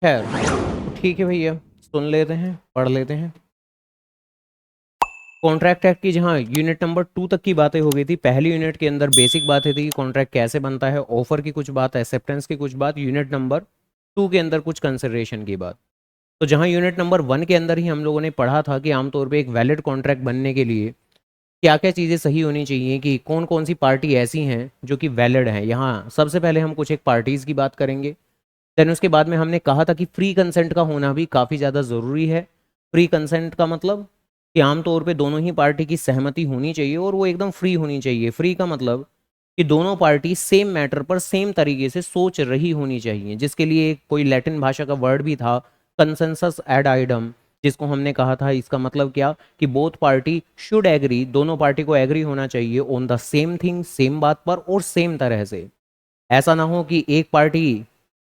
खैर ठीक है भैया, सुन लेते हैं, पढ़ लेते हैं। कॉन्ट्रैक्ट एक्ट की जहाँ यूनिट नंबर 2 तक की बातें हो गई थी, पहली यूनिट के अंदर बेसिक बातें थी कि कॉन्ट्रैक्ट कैसे बनता है, ऑफर की कुछ बात, एक्सेप्टेंस की कुछ बात, यूनिट नंबर 2 के अंदर कुछ कंसिडरेशन की बात। तो जहाँ यूनिट नंबर 1 के अंदर ही हम लोगों ने पढ़ा था कि आमतौर पे एक वैलिड कॉन्ट्रैक्ट बनने के लिए क्या क्या चीज़ें सही होनी चाहिए, कि कौन कौन सी पार्टी ऐसी हैं जो कि वैलिड हैं। यहाँ सबसे पहले हम कुछ एक पार्टीज़ की बात करेंगे। देन उसके बाद में हमने कहा था कि फ्री कंसेंट का होना भी काफ़ी ज़्यादा ज़रूरी है। फ्री कंसेंट का मतलब कि आमतौर पे दोनों ही पार्टी की सहमति होनी चाहिए और वो एकदम फ्री होनी चाहिए। फ्री का मतलब कि दोनों पार्टी सेम मैटर पर सेम तरीके से सोच रही होनी चाहिए, जिसके लिए कोई लैटिन भाषा का वर्ड भी था, कंसेंसस एड आइडम, जिसको हमने कहा था। इसका मतलब क्या कि बोथ पार्टी शुड एग्री, दोनों पार्टी को एग्री होना चाहिए on the same thing, same बात पर और सेम तरह से। ऐसा ना हो कि एक पार्टी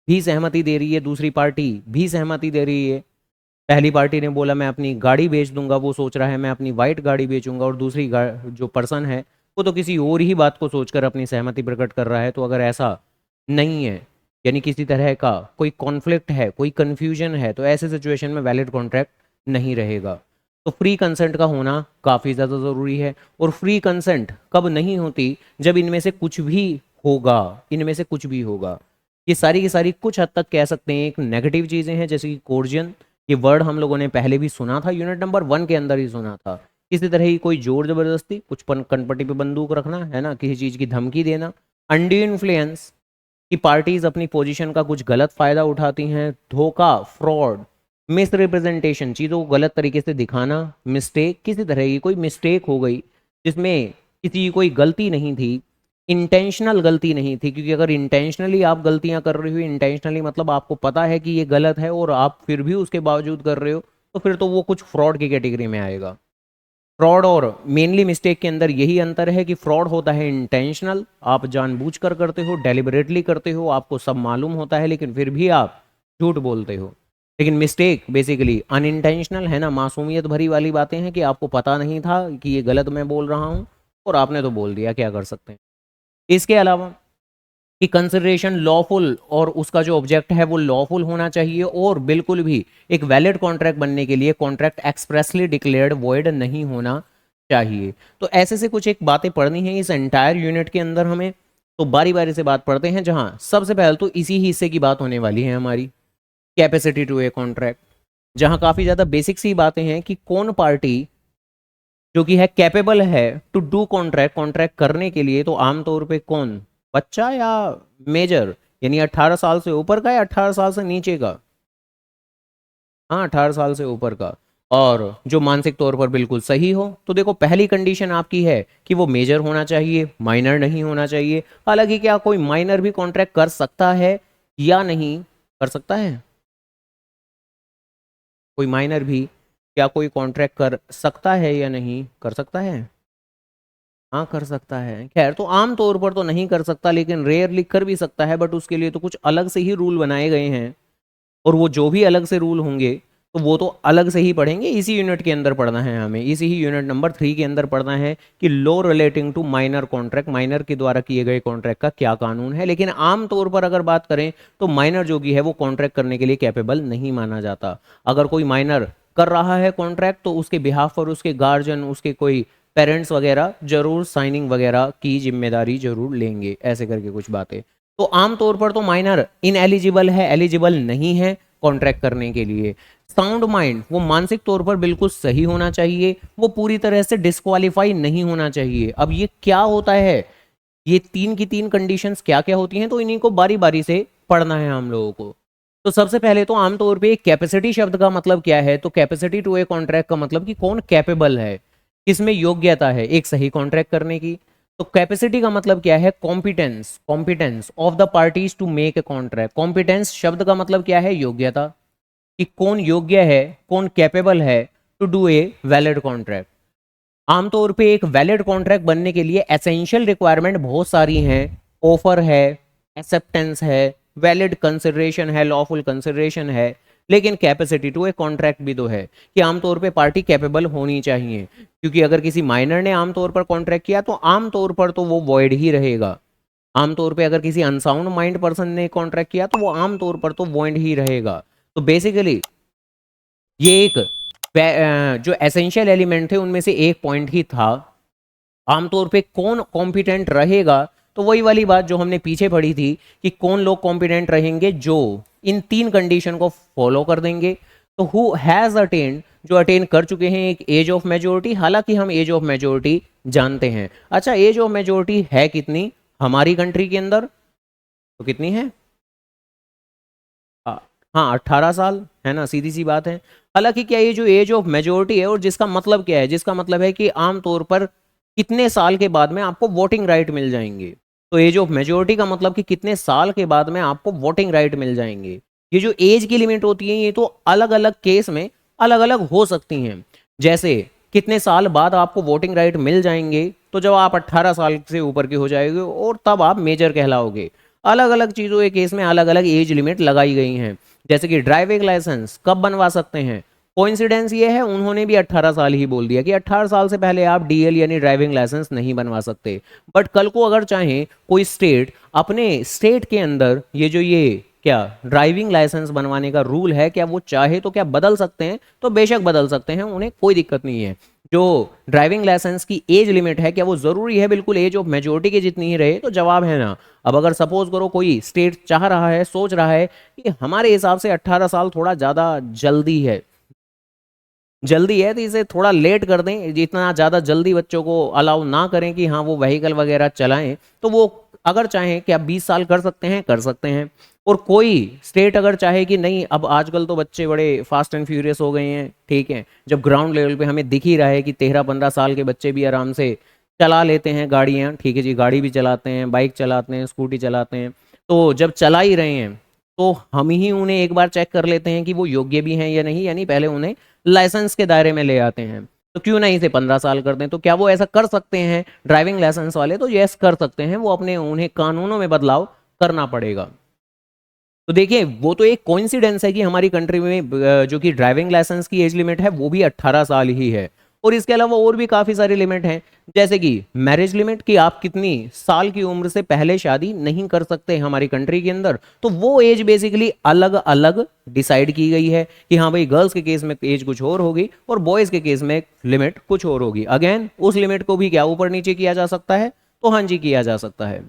भी सहमति दे रही है, दूसरी पार्टी भी सहमति दे रही है। पहली पार्टी ने बोला मैं अपनी गाड़ी बेच दूंगा, वो सोच रहा है मैं अपनी वाइट गाड़ी बेचूंगा, और दूसरी जो पर्सन है वो तो किसी और ही बात को सोचकर अपनी सहमति प्रकट कर रहा है। तो अगर ऐसा नहीं है, यानी किसी तरह का कोई कॉन्फ्लिक्ट है, कोई कन्फ्यूजन है, तो ऐसे सिचुएशन में वैलिड कॉन्ट्रैक्ट नहीं रहेगा। तो फ्री कंसेंट का होना काफ़ी ज़्यादा ज़रूरी है। और फ्री कंसेंट कब नहीं होती? जब इनमें से कुछ भी होगा, इनमें से कुछ भी होगा। ये सारी की सारी कुछ हद तक कह सकते हैं एक नेगेटिव चीज़ें हैं, जैसे कि कोर्जियन। ये वर्ड हम लोगों ने पहले भी सुना था, यूनिट नंबर 1 के अंदर ही सुना था। इसी तरह ही कोई जोर जबरदस्ती, कुछ कनपट्टी पे बंदूक रखना है ना, किसी चीज़ की धमकी देना। अंडी इन्फ्लुएंस, कि पार्टीज अपनी पोजीशन का कुछ गलत फायदा उठाती हैं। धोखा, फ्रॉड, मिस रिप्रेजेंटेशन, चीज़ों को गलत तरीके से दिखाना। मिस्टेक, किसी तरह की कोई मिस्टेक हो गई जिसमें किसी की कोई गलती नहीं थी, इंटेंशनल गलती नहीं थी। क्योंकि अगर इंटेंशनली आप गलतियां कर रहे हो, इंटेंशनली मतलब आपको पता है कि ये गलत है और आप फिर भी उसके बावजूद कर रहे हो, तो फिर तो वो कुछ फ्रॉड की कैटेगरी में आएगा। फ्रॉड और मेनली मिस्टेक के अंदर यही अंतर है कि फ्रॉड होता है इंटेंशनल, आप जानबूझकर करते हो, डेलिबरेटली करते हो, आपको सब मालूम होता है लेकिन फिर भी आप झूठ बोलते हो। लेकिन मिस्टेक बेसिकली अनइंटेंशनल है ना, मासूमियत भरी वाली बातें हैं कि आपको पता नहीं था कि ये गलत मैं बोल रहा हूँ और आपने तो बोल दिया, क्या कर सकते हैं। इसके अलावा कि कंसिडरेशन लॉफुल, और उसका जो ऑब्जेक्ट है वो लॉफुल होना चाहिए। और बिल्कुल भी एक वैलिड कॉन्ट्रैक्ट बनने के लिए कॉन्ट्रैक्ट एक्सप्रेसली डिक्लेयर्ड वॉइड नहीं होना चाहिए। तो ऐसे से कुछ एक बातें पढ़नी है इस एंटायर यूनिट के अंदर हमें। तो बारी बारी से बात पढ़ते हैं, जहां सबसे पहले तो इसी ही हिस्से की बात होने वाली है हमारी, कैपेसिटी टू ए कॉन्ट्रैक्ट। जहां काफी ज्यादा बेसिक सी बातें हैं कि कौन पार्टी जो कि है कैपेबल है टू डू कॉन्ट्रैक्ट, कॉन्ट्रैक्ट करने के लिए। तो आमतौर पे कौन? बच्चा या मेजर, यानी 18 साल से ऊपर का या 18 साल से नीचे का? हाँ, 18 साल से ऊपर का। और जो मानसिक तौर पर बिल्कुल सही हो। तो देखो, पहली कंडीशन आपकी है कि वो मेजर होना चाहिए, माइनर नहीं होना चाहिए। हालांकि क्या कोई माइनर भी कॉन्ट्रैक्ट कर सकता है या नहीं कर सकता है? कोई माइनर भी क्या कोई कॉन्ट्रैक्ट कर सकता है या नहीं कर सकता है? हाँ, कर सकता है। खैर, तो आम तौर पर तो नहीं कर सकता, लेकिन रेयरली कर भी सकता है। बट उसके लिए तो कुछ अलग से ही रूल बनाए गए हैं, और वो जो भी अलग से रूल होंगे तो वो तो अलग से ही पढ़ेंगे। इसी यूनिट के अंदर पढ़ना है हमें, इसी ही यूनिट नंबर 3 के अंदर पढ़ना है कि law relating to minor contract, minor के द्वारा किए गए कॉन्ट्रैक्ट का क्या कानून है। लेकिन आम तौर पर अगर बात करें तो माइनर जो भी है वो कॉन्ट्रैक्ट करने के लिए कैपेबल नहीं माना जाता। अगर कोई माइनर कर रहा है कॉन्ट्रैक्ट, तो उसके बिहाफ पर उसके गार्जियन, उसके कोई पेरेंट्स वगैरह जरूर साइनिंग वगैरह की जिम्मेदारी जरूर लेंगे, ऐसे करके कुछ बातें। तो आमतौर पर तो माइनर इन एलिजिबल है, एलिजिबल नहीं है कॉन्ट्रैक्ट करने के लिए। साउंड माइंड, वो मानसिक तौर पर बिल्कुल सही होना चाहिए, वो पूरी तरह से डिस्क्वालीफाई नहीं होना चाहिए। अब ये क्या होता है, ये तीन की तीन कंडीशंस क्या क्या होती हैं, तो इन्हीं को बारी बारी से पढ़ना है हम लोगों को। तो सबसे पहले तो आमतौर पे कैपेसिटी शब्द का मतलब क्या है, तो कैपेसिटी टू ए कॉन्ट्रैक्ट का मतलब कि कौन कैपेबल है, किसमें योग्यता है एक सही कॉन्ट्रैक्ट करने की। तो कैपेसिटी का मतलब क्या है? Competence, competence of the parties to make a contract. Competence शब्द का मतलब क्या है? योग्यता, कि कौन योग्य है, कौन कैपेबल है to do a valid contract. आमतौर पे एक वैलिड कॉन्ट्रैक्ट बनने के लिए एसेंशियल रिक्वायरमेंट बहुत सारी हैं। ऑफर है, एक्सेप्टेंस है, वैलिड कंसिडरेशन है, लॉफुल कंसिडरेशन है। लेकिन कैपेसिटी टू ए कॉन्ट्रैक्ट भी तो है कि आमतौर पे पार्टी कैपेबल होनी चाहिए। क्योंकि अगर किसी माइनर ने आमतौर पर कॉन्ट्रैक्ट किया तो आमतौर पर तो वो वॉइड ही रहेगा। आमतौर पे अगर किसी अनसाउंड माइंड पर्सन ने कॉन्ट्रैक्ट किया तो वो आमतौर पर तो वॉइड ही रहेगा। तो बेसिकली ये एक जो एसेंशियल एलिमेंट थे उनमें से एक पॉइंट ही था। आमतौर पे कौन कॉम्पिटेंट रहेगा, तो वही वाली बात जो हमने पीछे पढ़ी थी कि कौन लोग कॉम्पिटेंट रहेंगे जो इन 3 कंडीशन को फॉलो कर देंगे। तो हु हैज अटेन्ड, जो अटेन कर चुके हैं एक एज ऑफ मेजोरिटी। हालांकि हम एज ऑफ मेजोरिटी जानते हैं। अच्छा, एज ऑफ मेजोरिटी है कितनी हमारी कंट्री के अंदर, तो कितनी है? आ, हाँ, 18 साल है ना, सीधी सी बात है। हालांकि क्या ये जो एज ऑफ मेजोरिटी है, और जिसका मतलब क्या है, जिसका मतलब है कि आमतौर पर कितने साल के बाद में आपको वोटिंग राइट मिल जाएंगे। तो एज ऑफ मेजोरिटी का मतलब कि कितने साल के बाद में आपको वोटिंग राइट मिल जाएंगे। ये जो एज की लिमिट होती है ये तो अलग अलग केस में अलग अलग हो सकती हैं। जैसे कितने साल बाद आपको वोटिंग राइट मिल जाएंगे, तो जब आप 18 साल से ऊपर के हो जाएंगे और तब आप मेजर कहलाओगे। अलग अलग चीज़ों के केस में अलग अलग एज लिमिट लगाई गई हैं। जैसे कि ड्राइविंग लाइसेंस कब बनवा सकते हैं, कोइंसिडेंस ये है उन्होंने भी 18 साल ही बोल दिया कि 18 साल से पहले आप डीएल यानी ड्राइविंग लाइसेंस नहीं बनवा सकते। बट कल को अगर चाहें कोई स्टेट अपने स्टेट के अंदर ये क्या ड्राइविंग लाइसेंस बनवाने का रूल है, क्या वो चाहे तो क्या बदल सकते हैं? तो बेशक बदल सकते हैं, उन्हें कोई दिक्कत नहीं है। जो ड्राइविंग लाइसेंस की एज लिमिट है, क्या वो जरूरी है बिल्कुल एज ऑफ मेजोरिटी की जितनी ही रहे? तो जवाब है ना। अब अगर सपोज करो कोई स्टेट चाह रहा है, सोच रहा है कि हमारे हिसाब से 18 साल थोड़ा ज़्यादा जल्दी है, तो इसे थोड़ा लेट कर दें, जितना ज़्यादा जल्दी बच्चों को अलाउ ना करें कि हाँ वो व्हीकल वगैरह चलाएं, तो वो अगर चाहें कि आप 20 साल कर सकते हैं, कर सकते हैं। और कोई स्टेट अगर चाहे कि नहीं, अब आजकल तो बच्चे बड़े फास्ट एंड फ्यूरियस हो गए हैं, ठीक है, जब ग्राउंड लेवल पे हमें दिख ही रहा है कि 13-15 साल के बच्चे भी आराम से चला लेते हैं गाड़ियाँ, ठीक है जी, गाड़ी भी चलाते हैं, बाइक चलाते हैं, स्कूटी चलाते हैं। तो जब चला ही रहे हैं तो हम ही उन्हें एक बार चेक कर लेते हैं कि वो योग्य भी हैं या नहीं, यानी पहले उन्हें लाइसेंस के दायरे में ले आते हैं। तो क्यों नहीं इसे 15 साल कर दें? तो क्या वो ऐसा कर सकते हैं ड्राइविंग लाइसेंस वाले? तो यस कर सकते हैं, वो अपने उन्हें कानूनों में बदलाव करना पड़ेगा। तो देखिए वो तो एक कोइंसिडेंस है कि हमारी कंट्री में जो कि ड्राइविंग लाइसेंस की एज लिमिट है वो भी 18 साल ही है। और इसके अलावा और भी काफ़ी सारी लिमिट हैं, जैसे कि मैरिज लिमिट, कि आप कितनी साल की उम्र से पहले शादी नहीं कर सकते हमारी कंट्री के अंदर। तो वो एज बेसिकली अलग अलग डिसाइड की गई है कि हाँ भाई, गर्ल्स के केस में एज कुछ और होगी और बॉयज़ के केस में लिमिट कुछ और होगी। अगेन उस लिमिट को भी क्या ऊपर नीचे किया जा सकता है? तो हाँ जी, किया जा सकता है।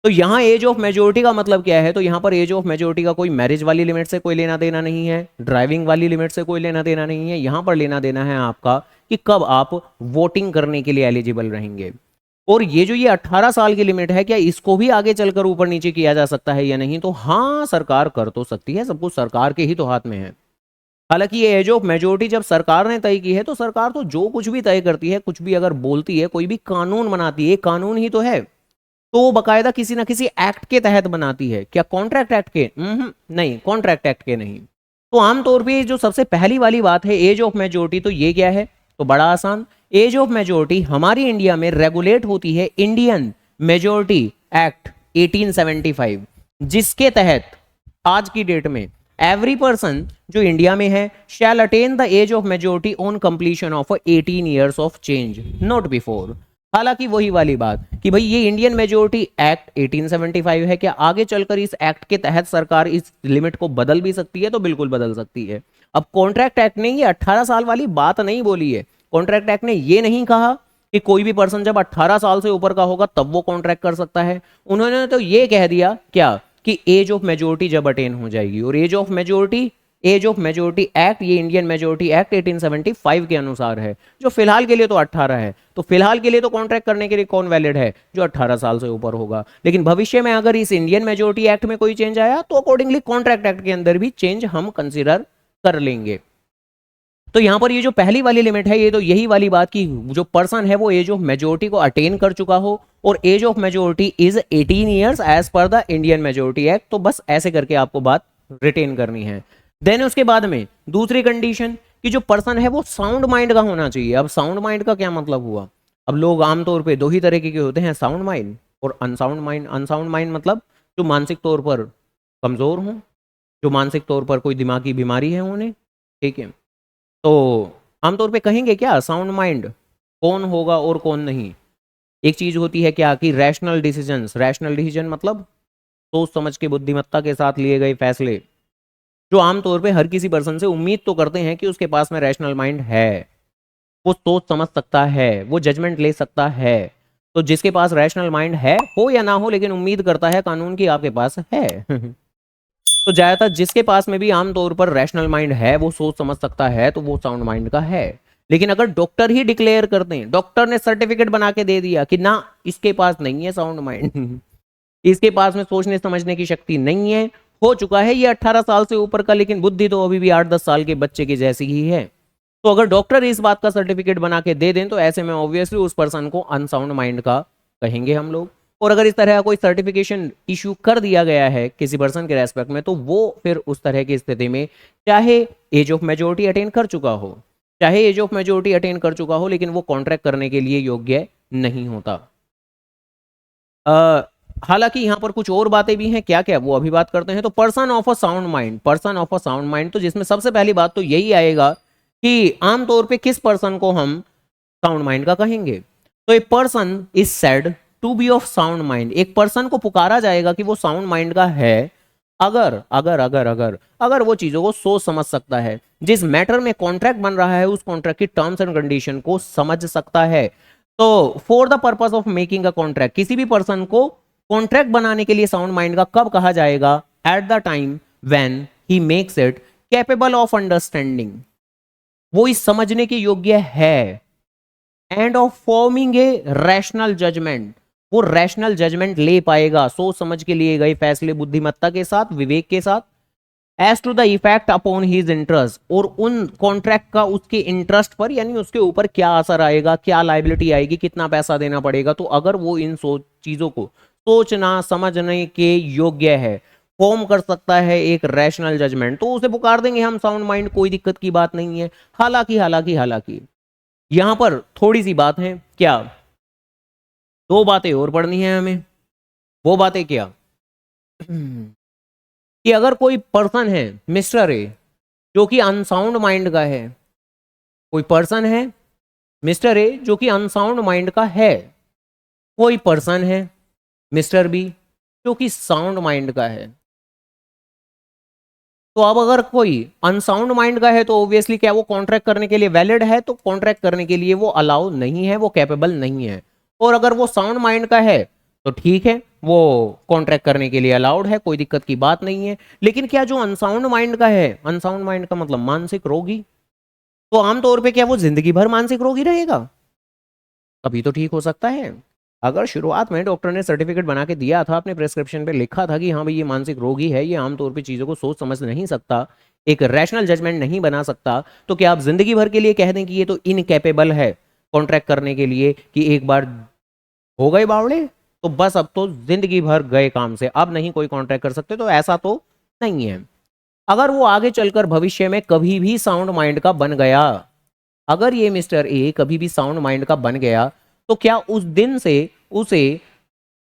तो यहाँ एज ऑफ मेजोरिटी का मतलब क्या है? तो यहाँ पर एज ऑफ मेजोरिटी का कोई मैरिज वाली लिमिट से कोई लेना देना नहीं है, ड्राइविंग वाली लिमिट से कोई लेना देना नहीं है। यहाँ पर लेना देना है आपका कि कब आप वोटिंग करने के लिए एलिजिबल रहेंगे। और ये जो ये 18 साल की लिमिट है, क्या इसको भी आगे चलकर ऊपर नीचे किया जा सकता है या नहीं? तो हाँ, सरकार कर तो सकती है, सब कुछ सरकार के ही तो हाथ में है। हालांकि ये एज ऑफ मेजोरिटी जब सरकार ने तय की है, तो सरकार तो जो कुछ भी तय करती है, कुछ भी अगर बोलती है, कोई भी कानून बनाती है, कानून ही तो है, तो वो बकायदा किसी ना किसी एक्ट के तहत बनाती है। क्या कॉन्ट्रैक्ट एक्ट के? नहीं, कॉन्ट्रैक्ट एक्ट के नहीं। तो आमतौर पे जो सबसे पहली वाली बात है एज ऑफ मेजोरिटी, तो ये क्या है? तो बड़ा आसान, एज ऑफ मेजोरिटी हमारी इंडिया में रेगुलेट होती है इंडियन मेजोरिटी एक्ट 1875, जिसके तहत आज की डेट में एवरी पर्सन जो इंडिया में है shall attain the age of majority on completion of 18 years of change, not before. हालांकि वही वाली बात कि भाई ये इंडियन मेजोरिटी एक्ट 1875 है, क्या आगे चलकर इस एक्ट के तहत सरकार इस लिमिट को बदल भी सकती है? तो बिल्कुल बदल सकती है। अब कॉन्ट्रैक्ट एक्ट ने ये 18 साल वाली बात नहीं बोली है। कॉन्ट्रैक्ट एक्ट ने ये नहीं कहा कि कोई भी पर्सन जब 18 साल से ऊपर का होगा तब वो कॉन्ट्रैक्ट कर सकता है। उन्होंने तो ये कह दिया क्या कि एज ऑफ मेजोरिटी जब अटेन हो जाएगी। और एज ऑफ मेजोरिटी एक्ट ये इंडियन मेजोरिटी एक्ट 1875 के अनुसार है, जो फिलहाल के लिए तो 18 है। तो फिलहाल के लिए तो कॉन्ट्रैक्ट करने के लिए कौन वैलिड है? जो 18 साल से ऊपर होगा। लेकिन भविष्य में अगर इस इंडियन मेजोरिटी एक्ट में कोई चेंज आया, तो अकॉर्डिंगली कॉन्ट्रैक्ट एक्ट के अंदर भी चेंज हम कंसिडर कर लेंगे। तो यहां पर ये जो पहली वाली लिमिट है, ये तो यही वाली बात की जो पर्सन है वो एज ऑफ मेजोरिटी को अटेन कर चुका हो, और age of majority is 18 years age per the Indian majority act. तो बस ऐसे करके आपको बात रिटेन करनी है। देन उसके बाद में दूसरी कंडीशन कि जो पर्सन है वो साउंड माइंड का होना चाहिए। अब साउंड माइंड का क्या मतलब हुआ? अब लोग आमतौर पे दो ही तरीके के होते हैं, साउंड माइंड और अनसाउंड माइंड। अनसाउंड माइंड मतलब जो मानसिक तौर पर कमजोर हों, जो मानसिक तौर पर कोई दिमागी बीमारी है उन्हें, ठीक है। तो आमतौर पे कहेंगे क्या साउंड माइंड कौन होगा और कौन नहीं? एक चीज होती है क्या कि रैशनल डिसीजंस। रैशनल डिसीजन मतलब सोच समझ के बुद्धिमत्ता के साथ लिए गए फैसले, जो आमतौर पे हर किसी पर्सन से उम्मीद तो करते हैं कि उसके पास में रैशनल माइंड है, वो सोच समझ सकता है, वो जजमेंट ले सकता है। तो जिसके पास रैशनल माइंड है, हो या ना हो, लेकिन उम्मीद करता है कानून की आपके पास है। तो ज्यादातर जिसके पास में भी आमतौर पर रैशनल माइंड है, वो सोच समझ सकता है, तो वो साउंड माइंड का है। लेकिन अगर डॉक्टर ही डिक्लेयर करते हैं, डॉक्टर ने सर्टिफिकेट बना के दे दिया कि ना इसके पास नहीं है साउंड माइंड, इसके पास में सोचने समझने की शक्ति नहीं है, हो चुका है ये 18 साल से ऊपर का, लेकिन बुद्धि तो अभी भी 8-10 साल के बच्चे की जैसी ही है, तो अगर डॉक्टर इस बात का सर्टिफिकेट बना के दे दें, तो ऐसे में ऑब्वियसली उस पर्सन को अनसाउंड माइंड का कहेंगे हम लोग। और अगर इस तरह का कोई सर्टिफिकेशन इशू कर दिया गया है किसी पर्सन के रेस्पेक्ट में, तो वो फिर उस तरह की स्थिति में चाहे एज ऑफ मेजोरिटी अटेन कर चुका हो, चाहे एज ऑफ मेजोरिटी अटेन कर चुका हो, लेकिन वो कॉन्ट्रैक्ट करने के लिए योग्य नहीं होता। हालांकि यहाँ पर कुछ और बातें भी हैं, क्या क्या वो अभी बात करते हैं। तो person of a sound mind, person of a sound mind, तो जिसमें सबसे पहली बात तो यही आएगा कि आमतौर पे किस पर्सन को हम साउंड माइंड का कहेंगे। तो a person is said to be of sound mind, एक पर्सन को पुकारा जाएगा कि वो साउंड माइंड का है अगर अगर अगर अगर अगर वो चीजों को सोच समझ सकता है, जिस मैटर में कॉन्ट्रैक्ट बन रहा है उस कॉन्ट्रैक्ट की टर्म्स एंड कंडीशन को समझ सकता है। तो for the purpose of making a contract, किसी भी पर्सन को कॉन्ट्रैक्ट बनाने के लिए साउंड माइंड का कब कहा जाएगा? At the time when he makes it capable of understanding, वो इस समझने के योग्य है, and of forming a rational judgement, वो रैशनल जजमेंट ले पाएगा, सोच समझ के लिए गए फैसले बुद्धिमत्ता के साथ, विवेक के साथ, as to the effect upon his interest, और उन कॉन्ट्रैक्ट का उसके इंटरेस्ट पर यानी उसके ऊपर क्या असर आएगा, क्या लाइबिलिटी आएगी, कितना पैसा देना पड़ेगा। तो अगर वो इन चीजों को सोचना समझने के योग्य है, फॉर्म कर सकता है एक रैशनल जजमेंट, तो उसे पुकार देंगे हम साउंड माइंड, कोई दिक्कत की बात नहीं है। हालांकि यहां पर थोड़ी सी बात है, क्या दो बातें और पढ़नी है हमें। वो बातें क्या कि अगर कोई पर्सन है मिस्टर ए जो कि अनसाउंड माइंड का है, कोई पर्सन है मिस्टर ए जो कि अनसाउंड माइंड का है, कोई पर्सन है मिस्टर बी जो कि साउंड माइंड का है, तो अब अगर कोई अनसाउंड माइंड का है तो ऑब्वियसली क्या वो कॉन्ट्रैक्ट करने के लिए वैलिड है? तो कॉन्ट्रैक्ट करने के लिए वो अलाउ नहीं है, वो कैपेबल नहीं है। और अगर वो साउंड माइंड का है तो ठीक है, वो कॉन्ट्रैक्ट करने के लिए अलाउड है, कोई दिक्कत की बात नहीं है। लेकिन क्या जो अनसाउंड माइंड का है, अनसाउंड माइंड का मतलब मानसिक रोगी, तो आमतौर पे क्या वो जिंदगी भर मानसिक रोगी रहेगा? कभी तो ठीक हो सकता है। अगर शुरुआत में डॉक्टर ने सर्टिफिकेट बना के दिया था, अपने प्रेस्क्रिप्शन पे लिखा था कि हाँ भाई ये मानसिक रोगी है, ये आमतौर पे चीज़ों को सोच समझ नहीं सकता, एक रैशनल जजमेंट नहीं बना सकता, तो क्या आप जिंदगी भर के लिए कह दें कि ये तो इनकैपेबल है कॉन्ट्रैक्ट करने के लिए, कि एक बार हो गए बावड़े तो बस अब तो जिंदगी भर गए काम से, अब नहीं कोई कॉन्ट्रैक्ट कर सकते? तो ऐसा तो नहीं है। अगर वो आगे चलकर भविष्य में कभी भी साउंड माइंड का बन गया, अगर ये मिस्टर ए कभी भी साउंड माइंड का बन गया, तो क्या उस दिन से उसे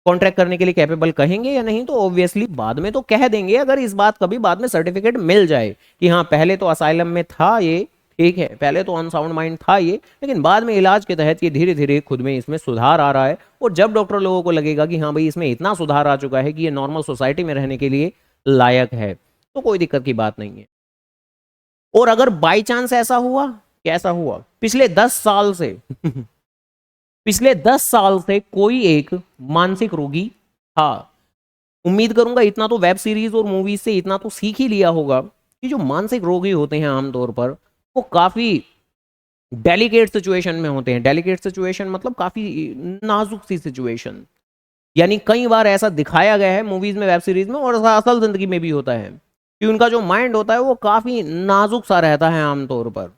कॉन्ट्रैक्ट करने के लिए कैपेबल कहेंगे या नहीं? तो ऑब्वियसली बाद में तो कह देंगे, अगर इस बात कभी बाद में सर्टिफिकेट मिल जाए कि हाँ पहले तो असाइलम में था ये, ठीक है, पहले तो अनसाउंड माइंड था ये, लेकिन बाद में इलाज के तहत ये धीरे धीरे खुद में इसमें सुधार आ रहा है, और जब डॉक्टर लोगों को लगेगा कि हाँ भाई इसमें इतना सुधार आ चुका है कि ये नॉर्मल सोसाइटी में रहने के लिए लायक है, तो कोई दिक्कत की बात नहीं है। और अगर बाई चांस ऐसा हुआ, कैसा हुआ, पिछले 10 साल से पिछले 10 साल से कोई एक मानसिक रोगी था, उम्मीद करूंगा इतना तो वेब सीरीज और मूवीज से इतना तो सीख ही लिया होगा कि जो मानसिक रोगी होते हैं आमतौर पर वो काफी डेलिकेट सिचुएशन में होते हैं। डेलिकेट सिचुएशन मतलब काफी नाजुक सी सिचुएशन, यानी कई बार ऐसा दिखाया गया है मूवीज में वेब सीरीज में, और असल जिंदगी में भी होता है कि उनका जो माइंड होता है वो काफी नाजुक सा रहता है आमतौर पर।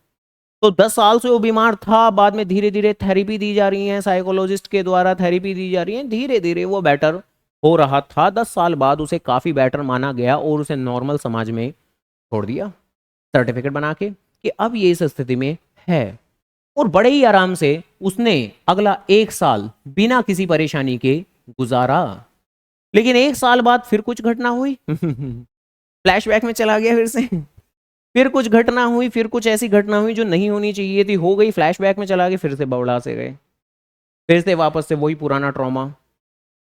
तो 10 साल से वो बीमार था, बाद में धीरे धीरे थेरेपी दी जा रही है, साइकोलॉजिस्ट के द्वारा थेरेपी दी जा रही है, धीरे धीरे वो बेटर हो रहा था। 10 साल बाद उसे काफी बेटर माना गया और उसे नॉर्मल समाज में छोड़ दिया सर्टिफिकेट बना के कि अब ये इस स्थिति में है, और बड़े ही आराम से उसने अगला 1 साल बिना किसी परेशानी के गुजारा। लेकिन 1 साल बाद फिर कुछ घटना हुई फ्लैशबैक में चला गया फिर से, फिर कुछ घटना हुई, फिर कुछ ऐसी घटना हुई जो नहीं होनी चाहिए थी, हो गई, फ्लैशबैक में चला गए, फिर से बवड़ा से गए, फिर से वापस से वही पुराना ट्रॉमा,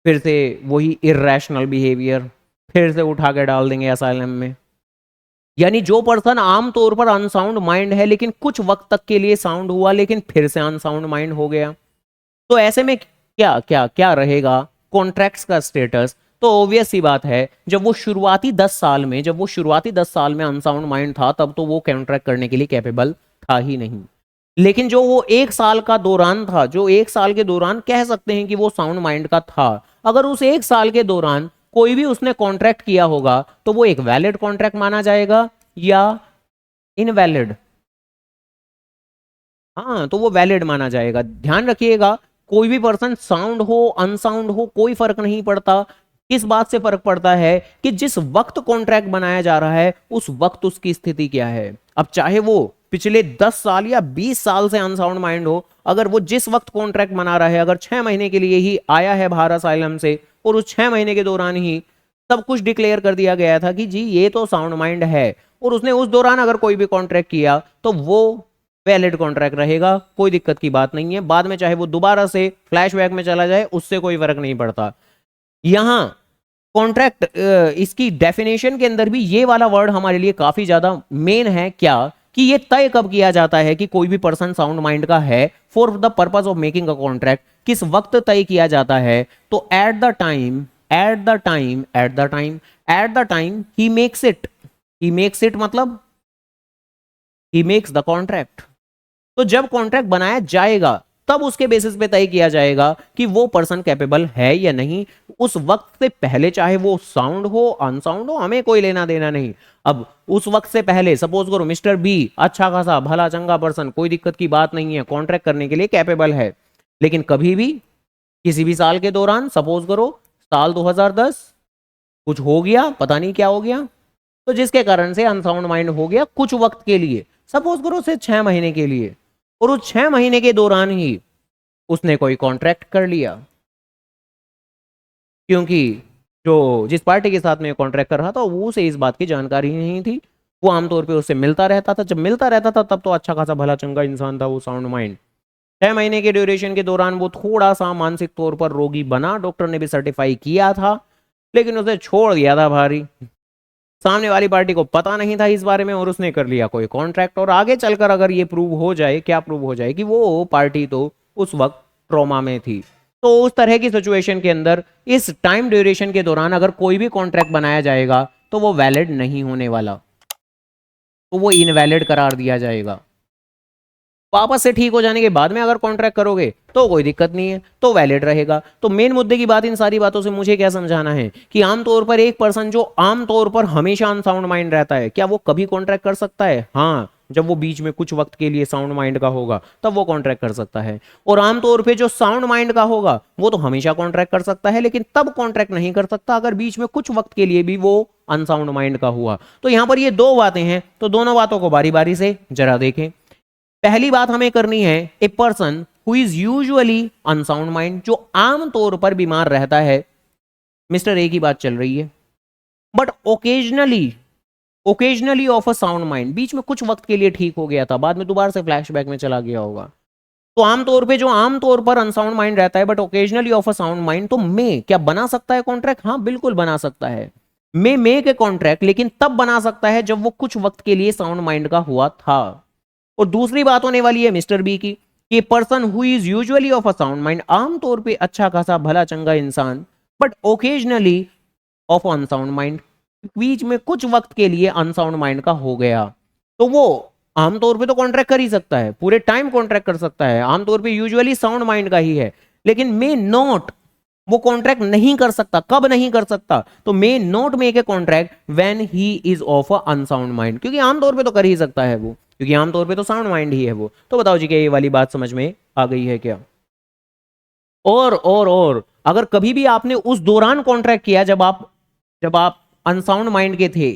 फिर से वही इर्रेशनल बिहेवियर, फिर से उठा के डाल देंगे असाइलम में। यानी जो पर्सन आमतौर पर अनसाउंड माइंड है लेकिन कुछ वक्त तक के लिए साउंड हुआ लेकिन फिर से अनसाउंड माइंड हो गया, तो ऐसे में क्या क्या क्या रहेगा कॉन्ट्रैक्ट्स का स्टेटस? तो ऑब्वियस सी बात है, जब वो शुरुआती 10 साल में अनसाउंड माइंड था तब तो वो कॉन्ट्रैक्ट करने के लिए कैपेबल था ही नहीं। लेकिन जो वो 1 साल का दौरान था, जो 1 साल के दौरान कह सकते हैं कि वो साउंड माइंड का था, अगर उस 1 साल के दौरान कोई भी उसने कॉन्ट्रैक्ट किया होगा तो वो एक वैलिड कॉन्ट्रैक्ट माना जाएगा या इनवैलिड? हाँ, तो वो वैलिड माना जाएगा। ध्यान रखिएगा, कोई भी पर्सन साउंड हो अनसाउंड हो कोई फर्क नहीं पड़ता। किस बात से फर्क पड़ता है कि जिस वक्त कॉन्ट्रैक्ट बनाया जा रहा है उस वक्त उसकी स्थिति क्या है। अब चाहे वो पिछले 10 साल या 20 साल से अनसाउंड माइंड हो, अगर वो जिस वक्त कॉन्ट्रैक्ट बना रहा है, अगर 6 महीने के लिए ही आया है बाहर असाइलम से और उस 6 महीने के दौरान ही सब कुछ डिक्लेयर कर दिया गया था कि जी ये तो साउंड माइंड है, और उसने उस दौरान अगर कोई भी कॉन्ट्रैक्ट किया तो वो वैलिड कॉन्ट्रैक्ट रहेगा, कोई दिक्कत की बात नहीं है। बाद में चाहे वो दोबारा से फ्लैशबैक में चला जाए उससे कोई फर्क नहीं पड़ता। यहां कॉन्ट्रैक्ट इसकी डेफिनेशन के अंदर भी ये वाला वर्ड हमारे लिए काफी ज्यादा मेन है, क्या कि ये तय कब किया जाता है कि कोई भी पर्सन साउंड माइंड का है for the purpose of making a contract, किस वक्त तय किया जाता है? तो eight the time he makes it मतलब ही मेक्स द कॉन्ट्रैक्ट। तो जब कॉन्ट्रैक्ट बनाया जाएगा तब उसके बेसिस पे तय किया जाएगा कि वो पर्सन कैपेबल है या नहीं। उस वक्त से पहले चाहे वो साउंड हो अनसाउंड हो हमें कोई लेना देना नहीं। अब उस वक्त से पहले सपोज करो मिस्टर बी अच्छा खासा भला चंगा पर्सन, कोई दिक्कत की बात नहीं है, कॉन्ट्रैक्ट करने के लिए कैपेबल है, लेकिन कभी भी किसी भी साल के दौरान सपोज करो साल 2010 कुछ हो गया, पता नहीं क्या हो गया, तो जिसके कारण से अनसाउंड माइंड हो गया कुछ वक्त के लिए, सपोज करो से 6 महीने के लिए, और उस 6 महीने के दौरान ही उसने कोई कॉन्ट्रैक्ट कर लिया, क्योंकि जो जिस पार्टी के साथ में कॉन्ट्रैक्ट कर रहा था वो उसे इस बात की जानकारी नहीं थी, वो आमतौर पे उससे मिलता रहता था, जब मिलता रहता था तब तो अच्छा खासा भला चंगा इंसान था वो साउंड माइंड। 6 महीने के ड्यूरेशन के दौरान वो थोड़ा सा मानसिक तौर पर रोगी बना, डॉक्टर ने भी सर्टिफाई किया था, लेकिन उसे छोड़ दिया था भारी, सामने वाली पार्टी को पता नहीं था इस बारे में और उसने कर लिया कोई कॉन्ट्रैक्ट। और आगे चलकर अगर ये प्रूव हो जाए, क्या प्रूव हो जाए कि वो पार्टी तो उस वक्त ट्रॉमा में थी, तो उस तरह की सिचुएशन के अंदर इस टाइम ड्यूरेशन के दौरान अगर कोई भी कॉन्ट्रैक्ट बनाया जाएगा तो वो वैलिड नहीं होने वाला, तो वो इनवैलिड करार दिया जाएगा। वापस से ठीक हो जाने के बाद में अगर कॉन्ट्रैक्ट करोगे तो कोई दिक्कत नहीं है, तो वैलिड रहेगा। तो मेन मुद्दे की बात इन सारी बातों से मुझे क्या समझाना है कि आमतौर पर एक पर्सन जो आमतौर पर हमेशा अनसाउंड माइंड रहता है, क्या वो कभी कॉन्ट्रैक्ट कर सकता है? हाँ, जब वो बीच में कुछ वक्त के लिए साउंड माइंड का होगा तब वो कॉन्ट्रैक्ट कर सकता है। और आमतौर पे जो साउंड माइंड का होगा वो तो हमेशा कॉन्ट्रैक्ट कर सकता है, लेकिन तब कॉन्ट्रैक्ट नहीं कर सकता अगर बीच में कुछ वक्त के लिए भी वो अनसाउंड माइंड का हुआ। तो यहां पर ये दो बातें हैं, तो दोनों बातों को बारी बारी से जरा देखें। पहली बात हमें करनी है, a person who is usually unsound mind, जो आमतौर पर बीमार रहता है, मिस्टर ए की बात चल रही है, but occasionally of a sound mind, बीच में कुछ वक्त के लिए ठीक हो गया था, बाद में दोबारा से फ्लैशबैक में चला गया होगा। तो आमतौर पे जो आमतौर पर अनसाउंड माइंड रहता है but occasionally of a sound mind, तो मे क्या बना सकता है कॉन्ट्रैक्ट? हाँ बिल्कुल बना सकता है, मे के कॉन्ट्रैक्ट, लेकिन तब बना सकता है जब वो कुछ वक्त के लिए साउंड माइंड का हुआ था। और दूसरी बात होने वाली है मिस्टर बी की, कि person who is usually of a sound mind, आमतौर पे अच्छा खासा भला चंगा इंसान, but occasionally of unsound mind, बीच में कुछ वक्त के लिए अनसाउंड माइंड का हो गया, तो वो आमतौर पे तो कॉन्ट्रैक्ट कर ही सकता है, पूरे टाइम कॉन्ट्रैक्ट कर सकता है, आमतौर पे यूजुअली साउंड माइंड का ही है, लेकिन मे नॉट, वो कॉन्ट्रैक्ट नहीं कर सकता। कब नहीं कर सकता? तो may not make a contract when he is of a unsound mind, क्योंकि आमतौर पे तो कर ही सकता है वो, क्योंकि आमतौर पे तो साउंड माइंड ही है वो। तो बताओ जी, क्या ये वाली बात समझ में आ गई है क्या? और अगर कभी भी आपने उस दौरान कॉन्ट्रैक्ट किया जब आप अनसाउंड माइंड के थे,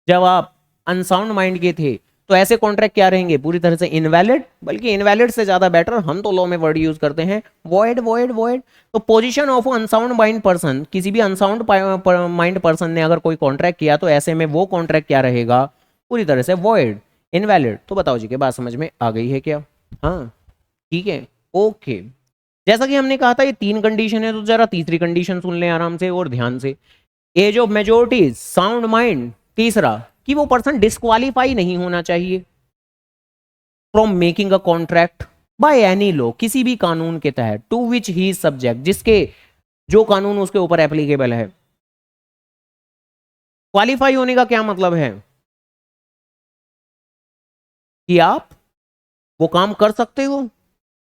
जब आप अनसाउंड माइंड के थे, तो ऐसे कॉन्ट्रैक्ट क्या रहेंगे? पूरी तरह से इनवैलिड, बल्कि इनवैलिड से ज्यादा बेटर हम तो लॉ में वर्ड यूज करते हैं, वॉइड। तो position of unsound mind person, किसी भी अनसाउंड माइंड पर्सन ने अगर कोई कॉन्ट्रैक्ट किया तो ऐसे में वो कॉन्ट्रैक्ट क्या रहेगा? पूरी तरह से वॉइड, इनवैलिड। तो बताओ जी, क्या बात समझ में आ गई है क्या? हाँ ठीक है, ओके। जैसा कि हमने कहा था ये 3 कंडीशन है, तो जरा तीसरी कंडीशन सुन लें आराम से और ध्यान से। Age of majority sound mind, तीसरा कि वो पर्सन डिस्क्वालीफाई नहीं होना चाहिए from making a contract by any law, किसी भी कानून के तहत, to which he is subject, जिसके जो कानून उसके ऊपर एप्लीकेबल है। क्वालिफाई होने का क्या मतलब है कि आप वो काम कर सकते हो,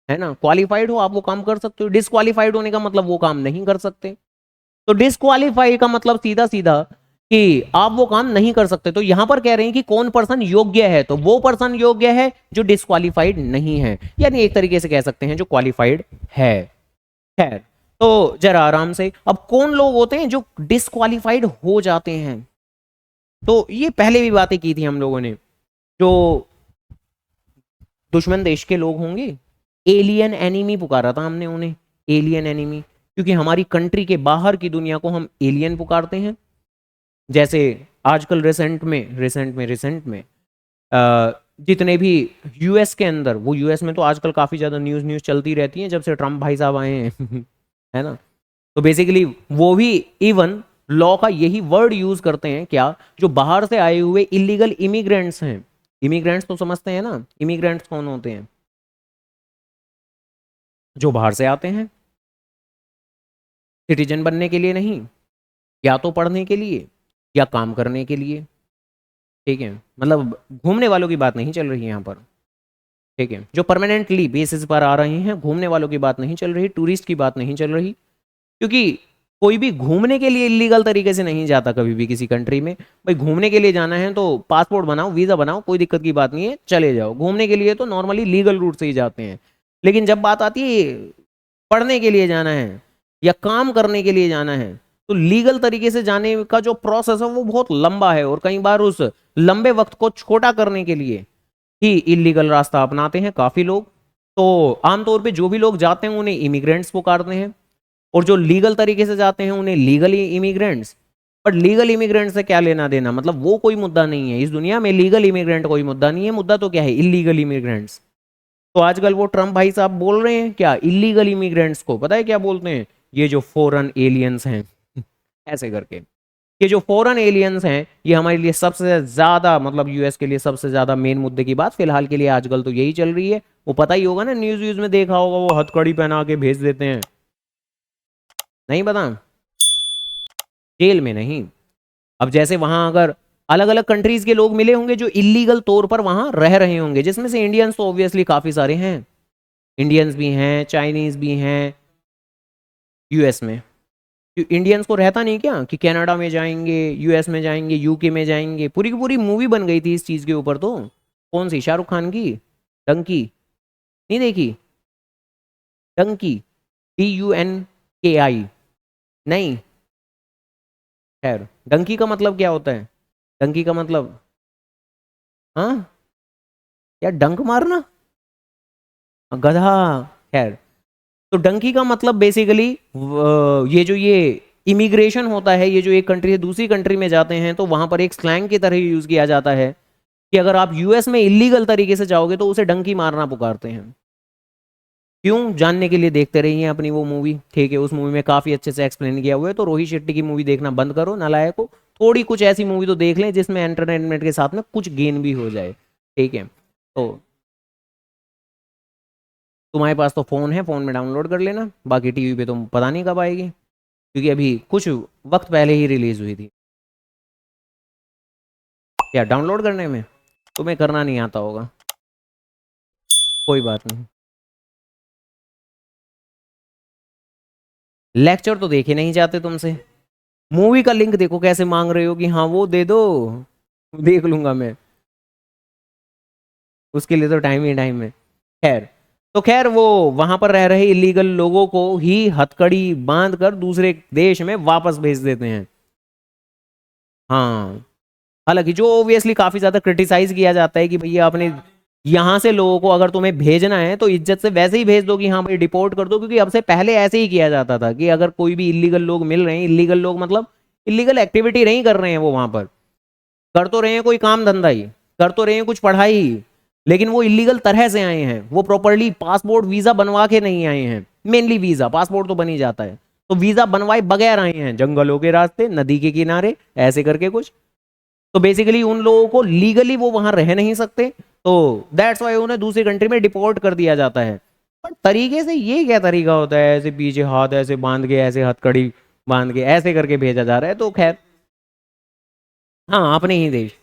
है ना, क्वालिफाइड हो आप वो काम कर सकते हो। डिस्क्वालिफाइड होने का मतलब वो काम नहीं कर सकते। तो डिस्क्वालीफाई का मतलब सीधा सीधा कि आप वो काम नहीं कर सकते। तो यहां पर कह रहे हैं कि कौन पर्सन योग्य है, तो वो पर्सन योग्य है जो डिस्क्वालीफाइड नहीं है, यानी एक तरीके से कह सकते हैं जो क्वालिफाइड है। खैर, तो जरा आराम से, अब कौन लोग होते हैं जो डिस्क्वालीफाइड हो जाते हैं। तो ये पहले भी बातें की थी हम लोगों ने, जो दुश्मन देश के लोग होंगे, एलियन एनिमी पुकारा था हमने उन्हें, एलियन एनिमी, क्योंकि हमारी कंट्री के बाहर की दुनिया को हम एलियन पुकारते हैं। जैसे आजकल रिसेंट में जितने भी यूएस के अंदर, वो यूएस में तो आजकल काफी ज्यादा न्यूज न्यूज चलती रहती है जब से ट्रम्प भाई साहब आए हैं है ना। तो बेसिकली वो भी इवन लॉ का यही वर्ड यूज करते हैं क्या, जो बाहर से आए हुए इलीगल इमिग्रेंट्स हैं। इमिग्रेंट्स तो समझते हैं ना, इमिग्रेंट्स कौन होते हैं, जो बाहर से आते हैं सिटीजन बनने के लिए नहीं, या तो पढ़ने के लिए या काम करने के लिए। ठीक है, मतलब घूमने वालों की बात नहीं चल रही है यहाँ पर। ठीक है, जो परमानेंटली बेसिस पर आ रहे हैं, घूमने वालों की बात नहीं चल रही, टूरिस्ट की बात नहीं चल रही। क्योंकि कोई भी घूमने के लिए इलीगल तरीके से नहीं जाता कभी भी किसी कंट्री में। भाई घूमने के लिए जाना है तो पासपोर्ट बनाओ, वीजा बनाओ, कोई दिक्कत की बात नहीं है, चले जाओ। घूमने के लिए तो नॉर्मली लीगल रूट से ही जाते हैं। लेकिन जब बात आती है पढ़ने के लिए जाना है या काम करने के लिए जाना है, तो लीगल तरीके से जाने का जो प्रोसेस है वो बहुत लंबा है, और कई बार उस लंबे वक्त को छोटा करने के लिए ही इलीगल रास्ता अपनाते हैं काफी लोग। तो आमतौर पे जो भी लोग जाते हैं उन्हें इमिग्रेंट्स पुकारते हैं, और जो लीगल तरीके से जाते हैं उन्हें legal immigrants. But legal immigrant से क्या लेना देना, मतलब वो कोई मुद्दा नहीं है इस दुनिया में, लीगल इमिग्रेंट कोई मुद्दा नहीं है, मुद्दा तो क्या है, इलीगल इमिग्रेंट्स। तो आजकल वो ट्रम्प भाई साहब बोल रहे हैं क्या, इलीगल इमिग्रेंट्स को पता है क्या बोलते हैं, ये जो फॉरेन एलियंस हैं ऐसे करके। ये जो फॉरेन एलियंस हैं ये हमारे लिए सबसे ज्यादा, मतलब यूएस के लिए सबसे ज्यादा मेन मुद्दे की बात फिलहाल के लिए आजकल तो यही चल रही है। वो पता ही होगा ना, न्यूज व्यूज में देखा होगा, वो हथकड़ी पहना के भेज देते हैं। नहीं पता, जेल में नहीं। अब जैसे वहां अगर अलग अलग कंट्रीज के लोग मिले होंगे जो इलीगल तौर पर वहां रह रहे होंगे, जिसमें से इंडियंस तो ऑब्वियसली काफी सारे हैं, इंडियंस भी हैं, चाइनीज भी हैं यूएस में। इंडियंस को रहता नहीं क्या कि कनाडा में जाएंगे, यूएस में जाएंगे, यूके में जाएंगे, पूरी की पूरी मूवी बन गई थी इस चीज के ऊपर तो। कौन सी, शाहरुख खान की डंकी, नहीं देखी, डंकी, DUNKI, नहीं। खैर, डंकी का मतलब क्या होता है, डंकी का मतलब, हाँ, या डंक मारना, गधा। खैर, तो डंकी का मतलब बेसिकली ये जो ये इमिग्रेशन होता है, ये जो एक कंट्री से दूसरी कंट्री में जाते हैं तो वहां पर एक स्लैंग की तरह यूज किया जाता है कि अगर आप यूएस में इलीगल तरीके से जाओगे तो उसे डंकी मारना पुकारते हैं। क्यों, जानने के लिए देखते रहिए अपनी वो मूवी, ठीक है, उस मूवी में काफी अच्छे से एक्सप्लेन किया हुआ है। तो रोहित शेट्टी की मूवी देखना बंद करो नालायक को, थोड़ी कुछ ऐसी मूवी तो देख लें जिसमें एंटरटेनमेंट के साथ में कुछ गेन भी हो जाए। ठीक है, तो तुम्हारे पास तो फोन है, फोन में डाउनलोड कर लेना, बाकी टीवी पे तुम पता नहीं कब आएगी, क्योंकि अभी कुछ वक्त पहले ही रिलीज हुई थी। या डाउनलोड करने में तुम्हें करना नहीं आता होगा, कोई बात नहीं। लेक्चर तो देखे नहीं जाते तुमसे, मूवी का लिंक देखो कैसे मांग रहे हो कि हाँ वो दे दो, देख लूंगा मैं, उसके लिए तो टाइम ही टाइम है। खैर, तो खैर वो वहां पर रह रहे इलीगल लोगों को ही हथकड़ी बांध कर दूसरे देश में वापस भेज देते हैं। हाँ, हालांकि जो ओबियसली काफी ज्यादा क्रिटिसाइज किया जाता है कि भैया आपने यहाँ से लोगों को अगर तुम्हें भेजना है तो इज्जत से वैसे ही भेज दो कि हाँ भाई डिपोर्ट कर दो, क्योंकि अब से पहले ऐसे ही किया जाता था कि अगर कोई भी इलीगल लोग मिल रहे हैं, इलीगल लोग मतलब इलीगल एक्टिविटी नहीं कर रहे हैं, वो वहां पर कर तो रहे हैं कोई काम धंधा ही, कर तो रहे हैं कुछ पढ़ाई ही, लेकिन वो इलीगल तरह से आए हैं, वो प्रॉपरली पासपोर्ट वीजा बनवा के नहीं आए हैं। मेनली वीजा, पासपोर्ट तो बन ही जाता है, तो वीजा बनवाए बगैर आए हैं, जंगलों के रास्ते, नदी के किनारे, ऐसे करके कुछ। तो बेसिकली उन लोगों को लीगली वो वहां रह नहीं सकते, तो दैट्स वाई उन्हें दूसरी कंट्री में डिपोर्ट कर दिया जाता है। पर तरीके से ये क्या तरीका होता है, ऐसे पीछे हाथ ऐसे बांध के, ऐसे हथकड़ी बांध के ऐसे करके भेजा जा रहा है, तो खैर हाँ अपने ही देश।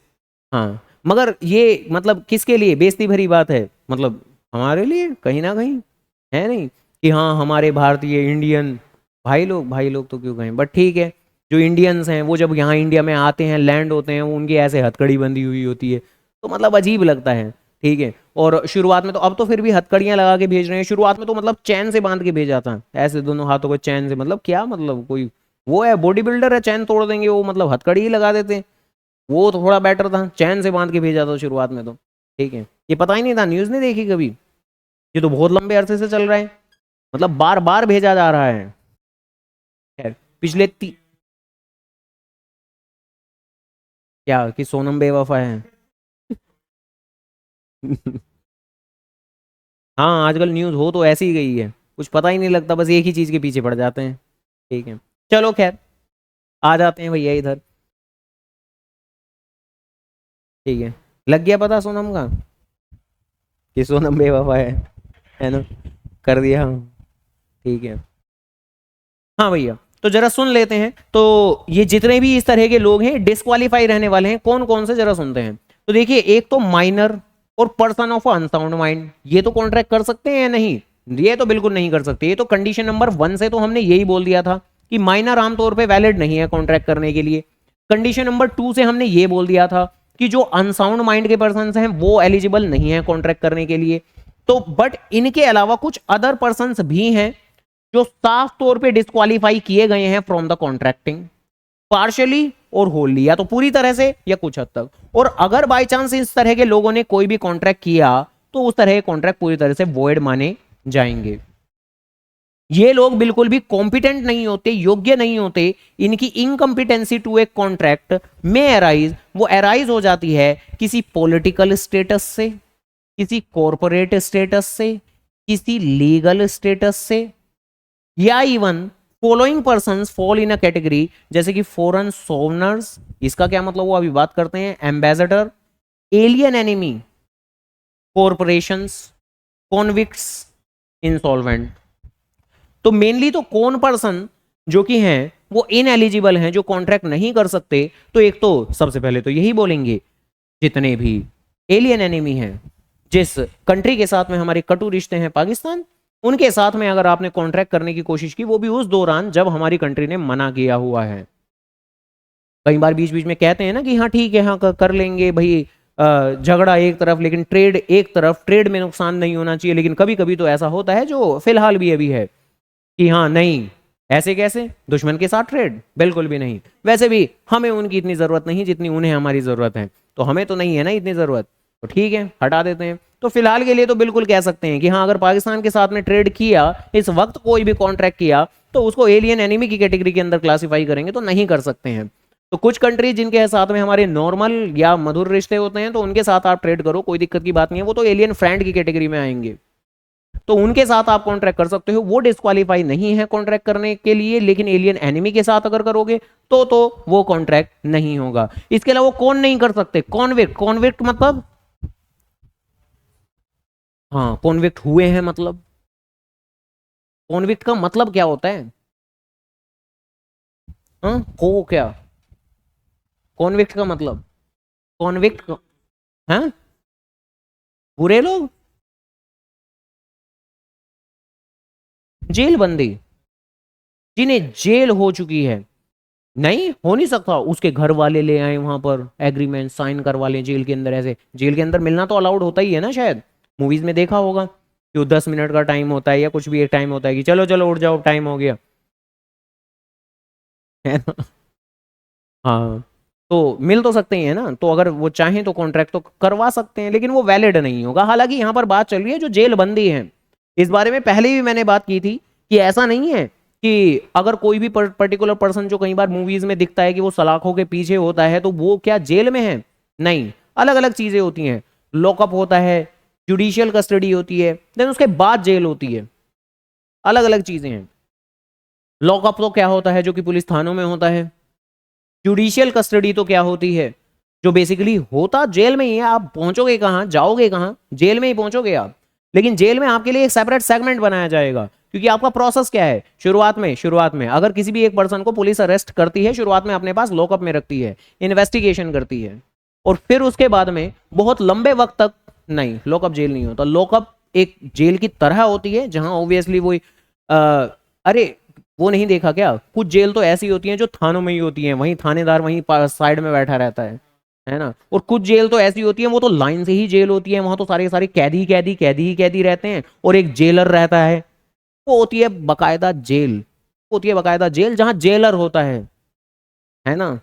हाँ मगर ये मतलब किसके लिए बेइज्जती भरी बात है, मतलब हमारे लिए कहीं ना कहीं, है नहीं कि हाँ हमारे भारतीय इंडियन भाई लोग तो क्यों कहें, बट ठीक है। जो इंडियंस हैं वो जब यहाँ इंडिया में आते हैं, लैंड होते हैं, उनकी ऐसे हथकड़ी बंधी हुई होती है, तो मतलब अजीब लगता है। ठीक है, और शुरुआत में तो, अब तो फिर भी हथकड़ियाँ लगा के भेज रहे हैं, शुरुआत में तो मतलब चैन से बांध के भेजा था, ऐसे दोनों हाथों को चैन से, मतलब क्या मतलब कोई वो है बॉडी बिल्डर है चैन तोड़ देंगे, वो मतलब हथकड़ी ही लगा देते हैं। वो तो थोड़ा बेटर था, चैन से बांध के भेजा था शुरुआत में तो। ठीक है, ये पता ही नहीं था, न्यूज़ नहीं देखी कभी, ये तो बहुत लंबे अरसे से चल रहा है, मतलब बार बार भेजा जा रहा है। खैर पिछले क्या कि सोनम बेवफा है। हाँ आजकल न्यूज़ हो तो ऐसी ही गई है, कुछ पता ही नहीं लगता, बस एक ही चीज़ के पीछे पड़ जाते हैं। ठीक है, चलो खैर, आ जाते हैं भैया इधर। ठीक है, लग गया पता सोनम का, कि सोनम बेवफा है ना, कर दिया हम। ठीक है, हाँ भैया, तो जरा सुन लेते हैं, तो ये जितने भी इस तरह के लोग हैं डिस्क्वालीफाई रहने वाले हैं, कौन कौन से जरा सुनते हैं। तो देखिए, एक तो माइनर और पर्सन ऑफ अनसाउंड माइंड, ये तो कॉन्ट्रैक्ट कर सकते हैं या नहीं, ये तो बिल्कुल नहीं कर सकते, ये तो कंडीशन नंबर 1 से तो हमने यही बोल दिया था कि माइनर आमतौर पे वैलिड नहीं है कॉन्ट्रैक्ट करने के लिए। कंडीशन नंबर 2 से हमने ये बोल दिया था कि जो अनसाउंड माइंड के पर्सन हैं वो एलिजिबल नहीं है कॉन्ट्रैक्ट करने के लिए। तो बट इनके अलावा कुछ अदर पर्सन भी हैं जो साफ तौर पे डिस्क्वालीफाई किए गए हैं फ्रॉम द कॉन्ट्रैक्टिंग, पार्शियली और होली, या तो पूरी तरह से या कुछ हद तक। और अगर बाय चांस इस तरह के लोगों ने कोई भी कॉन्ट्रैक्ट किया, तो उस तरह के कॉन्ट्रैक्ट पूरी तरह से वॉइड माने जाएंगे। ये लोग बिल्कुल भी कॉम्पिटेंट नहीं होते, योग्य नहीं होते, इनकी इनकम्पिटेंसी टू ए कॉन्ट्रैक्ट में एराइज, वो एराइज हो जाती है किसी पॉलिटिकल स्टेटस से, किसी कॉरपोरेट स्टेटस से, किसी लीगल स्टेटस से, या even following persons fall in a category, जैसे कि फॉरेन सोवनर्स, इसका क्या मतलब वो अभी बात करते हैं, ambassador, alien enemy, corporations, convicts, insolvent. तो मेनली तो कौन पर्सन जो कि हैं वो इन एलिजिबल हैं, जो कॉन्ट्रैक्ट नहीं कर सकते, तो एक तो सबसे पहले तो यही बोलेंगे, जितने भी एलियन एनिमी हैं, जिस कंट्री के साथ में हमारे कटु रिश्ते हैं, पाकिस्तान, उनके साथ में अगर आपने कॉन्ट्रैक्ट करने की कोशिश की, वो भी उस दौरान जब हमारी कंट्री ने मना किया हुआ है। कई बार बीच बीच में कहते हैं ना कि हाँ ठीक है, हाँ कर लेंगे भाई, झगड़ा एक तरफ लेकिन ट्रेड एक तरफ, ट्रेड में नुकसान नहीं होना चाहिए, लेकिन कभी कभी तो ऐसा होता है, जो फिलहाल भी अभी है, कि हाँ नहीं, ऐसे कैसे दुश्मन के साथ ट्रेड, बिल्कुल भी नहीं, वैसे भी हमें उनकी इतनी जरूरत नहीं जितनी उन्हें हमारी जरूरत है, तो हमें तो नहीं है ना इतनी जरूरत, तो ठीक है हटा देते हैं। तो फिलहाल के लिए तो बिल्कुल कह सकते हैं कि हाँ, अगर पाकिस्तान के साथ में ट्रेड किया, इस वक्त कोई भी कॉन्ट्रैक्ट किया, तो उसको एलियन एनिमी की कैटेगरी के अंदर क्लासिफाई करेंगे, तो नहीं कर सकते हैं। तो कुछ कंट्री जिनके साथ में हमारे नॉर्मल या मधुर रिश्ते होते हैं, तो उनके साथ आप ट्रेड करो, कोई दिक्कत की बात नहीं है, वो तो एलियन फ्रेंड की कैटेगरी में आएंगे, तो उनके साथ आप कॉन्ट्रैक्ट कर सकते हो, वो डिस्क्वालीफाई नहीं है कॉन्ट्रैक्ट करने के लिए। लेकिन एलियन एनिमी के साथ अगर करोगे तो वो कॉन्ट्रैक्ट नहीं होगा। इसके अलावा कौन नहीं कर सकते, कॉन्विक्ट, कॉन्विक्ट मतलब, हाँ कॉन्विक्ट हुए हैं मतलब, कॉन्विक्ट का मतलब क्या होता है, हाँ को क्या, कॉन्विक्ट का मतलब, कॉन्विक्ट, हाँ बुरे लोग, जेल बंदी, जिन्हें जेल हो चुकी है, नहीं हो नहीं सकता, उसके घर वाले ले आए वहां पर, एग्रीमेंट साइन करवा लें जेल के अंदर, ऐसे जेल के अंदर मिलना तो अलाउड होता ही है ना, शायद मूवीज में देखा होगा कि वो 10 मिनट का टाइम होता है, या कुछ भी एक टाइम होता है कि चलो चलो उठ जाओ टाइम हो गया, है ना। हाँ, तो मिल तो सकते ही है ना, तो अगर वो चाहें तो कॉन्ट्रैक्ट तो करवा सकते हैं, लेकिन वो वैलिड नहीं होगा। हालांकि यहाँ पर बात चल रही है जो जेल बंदी है, इस बारे में पहले भी मैंने बात की थी कि ऐसा नहीं है कि अगर कोई भी पर्टिकुलर पर्सन, जो कई बार मूवीज में दिखता है कि वो सलाखों के पीछे होता है, तो वो क्या जेल में है, नहीं, अलग अलग चीजें होती हैं, लॉकअप होता है, जुडिशियल कस्टडी होती है, देन उसके बाद जेल होती है, अलग अलग चीजें हैं। लॉकअप तो क्या होता है, जो कि पुलिस थानों में होता है, जुडिशियल कस्टडी तो क्या होती है, जो बेसिकली होता जेल में ही है। आप पहुंचोगे कहाँ, जाओगे कहाँ, जेल में ही पहुंचोगे आप। लेकिन जेल में आपके लिए एक सेपरेट सेगमेंट बनाया जाएगा, क्योंकि आपका प्रोसेस क्या है, शुरुआत में अगर किसी भी एक पर्सन को पुलिस अरेस्ट करती है, शुरुआत में अपने पास लॉकअप में रखती है, इन्वेस्टिगेशन करती है, और फिर उसके बाद में बहुत लंबे वक्त तक, नहीं लॉकअप जेल नहीं होता, लॉकअप एक जेल की तरह होती है जहां ऑब्वियसली वो अरे वो नहीं देखा क्या, कुछ जेल तो ऐसी होती हैं जो थानों में ही होती हैं, वहीं थानेदार वहीं साइड में बैठा रहता है ना। और कुछ जेल तो ऐसी होती है वो तो लाइन से ही जेल होती है, वहां तो सारे सारे कैदी कैदी कैदी ही कैदी रहते हैं और एक जेलर रहता है। वो होती है बकायदा जेल, होती है बकायदा जेल जहां जेलर होता है ना।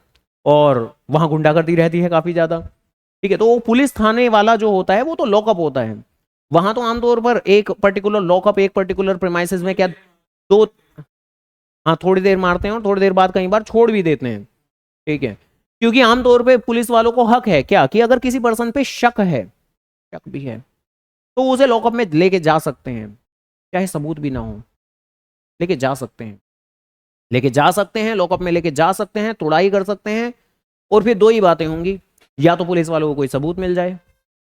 और वहां गुंडागर्दी रहती है काफी ज्यादा। ठीक है, तो वो पुलिस थाने वाला जो होता है वो तो लॉकअप होता है। वहां तो आमतौर पर एक पर्टिकुलर लॉकअप, एक पर्टिकुलर प्रेमाइसेस में क्या, दो, हाँ थोड़ी देर मारते हैं और थोड़ी देर बाद कई बार छोड़ भी देते हैं। ठीक है, क्योंकि आमतौर पे पुलिस वालों को हक है क्या, कि अगर किसी पर्सन पे शक है, शक भी है, तो उसे लॉकअप में लेके जा सकते हैं, चाहे सबूत भी ना हो, लेके जा सकते हैं, लेके जा सकते हैं, लॉकअप में लेके जा सकते हैं, तुड़ाई कर सकते हैं। और फिर दो ही बातें होंगी, या तो पुलिस वालों को कोई सबूत मिल जाए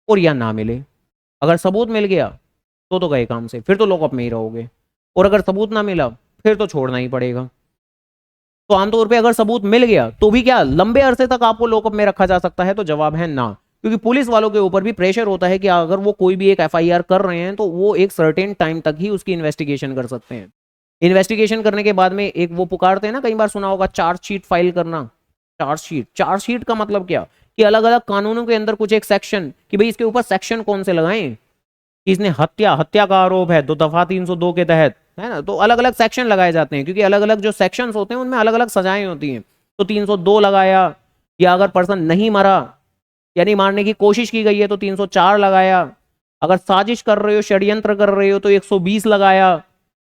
और या ना मिले। अगर सबूत मिल गया तो गए काम से, फिर तो लॉकअप में ही रहोगे, और अगर सबूत ना मिला फिर तो छोड़ना ही पड़ेगा। तो आमतौर पे अगर सबूत मिल गया तो भी क्या लंबे अरसे तक आपको लॉकअप में रखा जा सकता है, तो जवाब है ना। क्योंकि पुलिस वालों के ऊपर भी प्रेशर होता है कि अगर वो कोई भी एक एफआईआर कर रहे हैं तो वो एक सर्टेन टाइम तक ही उसकी इन्वेस्टिगेशन कर सकते हैं। इन्वेस्टिगेशन करने के बाद में एक वो पुकारते हैं ना, कई बार सुना होगा, चार्जशीट फाइल करना। चार्जशीट, चार्जशीट का मतलब क्या, कि अलग अलग कानूनों के अंदर कुछ एक सेक्शन, कि भाई इसके ऊपर सेक्शन कौन से लगाएं, कि इसने हत्या हत्या का आरोप है तो दफा 302 के तहत, है ना। तो अलग अलग सेक्शन लगाए जाते हैं, क्योंकि अलग अलग जो सेक्शंस होते हैं उनमें अलग अलग सजाएं होती हैं। तो 302 लगाया, या अगर पर्सन नहीं मरा यानी मारने की कोशिश की गई है तो 304 लगाया, अगर साजिश कर रहे हो, षड्यंत्र कर रहे हो तो 120 लगाया।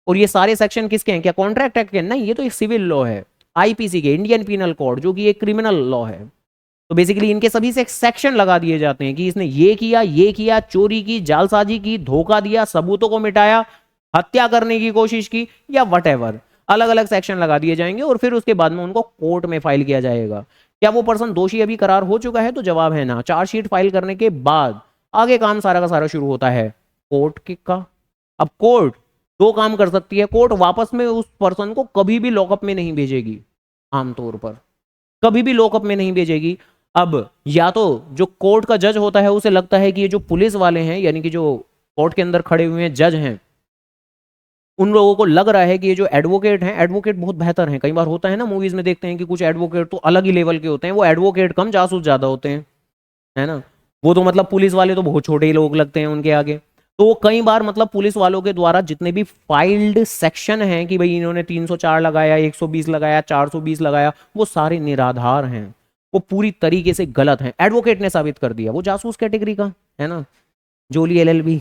और ये सारे सेक्शन किसके हैं, क्या कॉन्ट्रैक्ट एक्ट के? नहीं, ये तो एक सिविल लॉ है, आईपीसी के, इंडियन पीनल कोड, जो कि एक क्रिमिनल लॉ है। तो बेसिकली इनके सभी से एक सेक्शन लगा दिए जाते हैं कि इसने ये किया, चोरी की, जालसाजी की, धोखा दिया, सबूतों को मिटाया, हत्या करने की कोशिश की, या वट अलग अलग सेक्शन लगा दिए जाएंगे और फिर उसके बाद में उनको कोर्ट में फाइल किया जाएगा। क्या वो पर्सन दोषी अभी करार हो चुका है, तो जवाब है ना। चार्जशीट फाइल करने के बाद आगे काम सारा का सारा शुरू होता है कोर्ट का। अब कोर्ट दो काम कर सकती है, कोर्ट वापस में उस पर्सन को कभी भी लॉकअप में नहीं भेजेगी, आमतौर पर कभी भी लॉकअप में नहीं भेजेगी। अब या तो जो कोर्ट का जज होता है उसे लगता है कि ये जो पुलिस वाले हैं, यानी कि जो कोर्ट के अंदर खड़े हुए हैं जज हैं, उन लोगों को लग रहा है कि ये जो एडवोकेट हैं, एडवोकेट बहुत बेहतर हैं। कई बार होता है ना, मूवीज में देखते हैं कि कुछ एडवोकेट तो अलग ही लेवल के होते हैं, वो एडवोकेट कम जासूस ज्यादा होते हैं, है ना। वो तो मतलब पुलिस वाले तो बहुत छोटे ही लोग लगते हैं उनके आगे। तो वो कई बार मतलब पुलिस वालों के द्वारा जितने भी फाइल्ड सेक्शन हैं कि भाई इन्होंने 304 लगाया, 120 लगाया, 420 लगाया, वो सारे निराधार हैं, वो पूरी तरीके से गलत हैं। एडवोकेट ने साबित कर दिया, वो जासूस कैटेगरी का है ना, जोली एलएलबी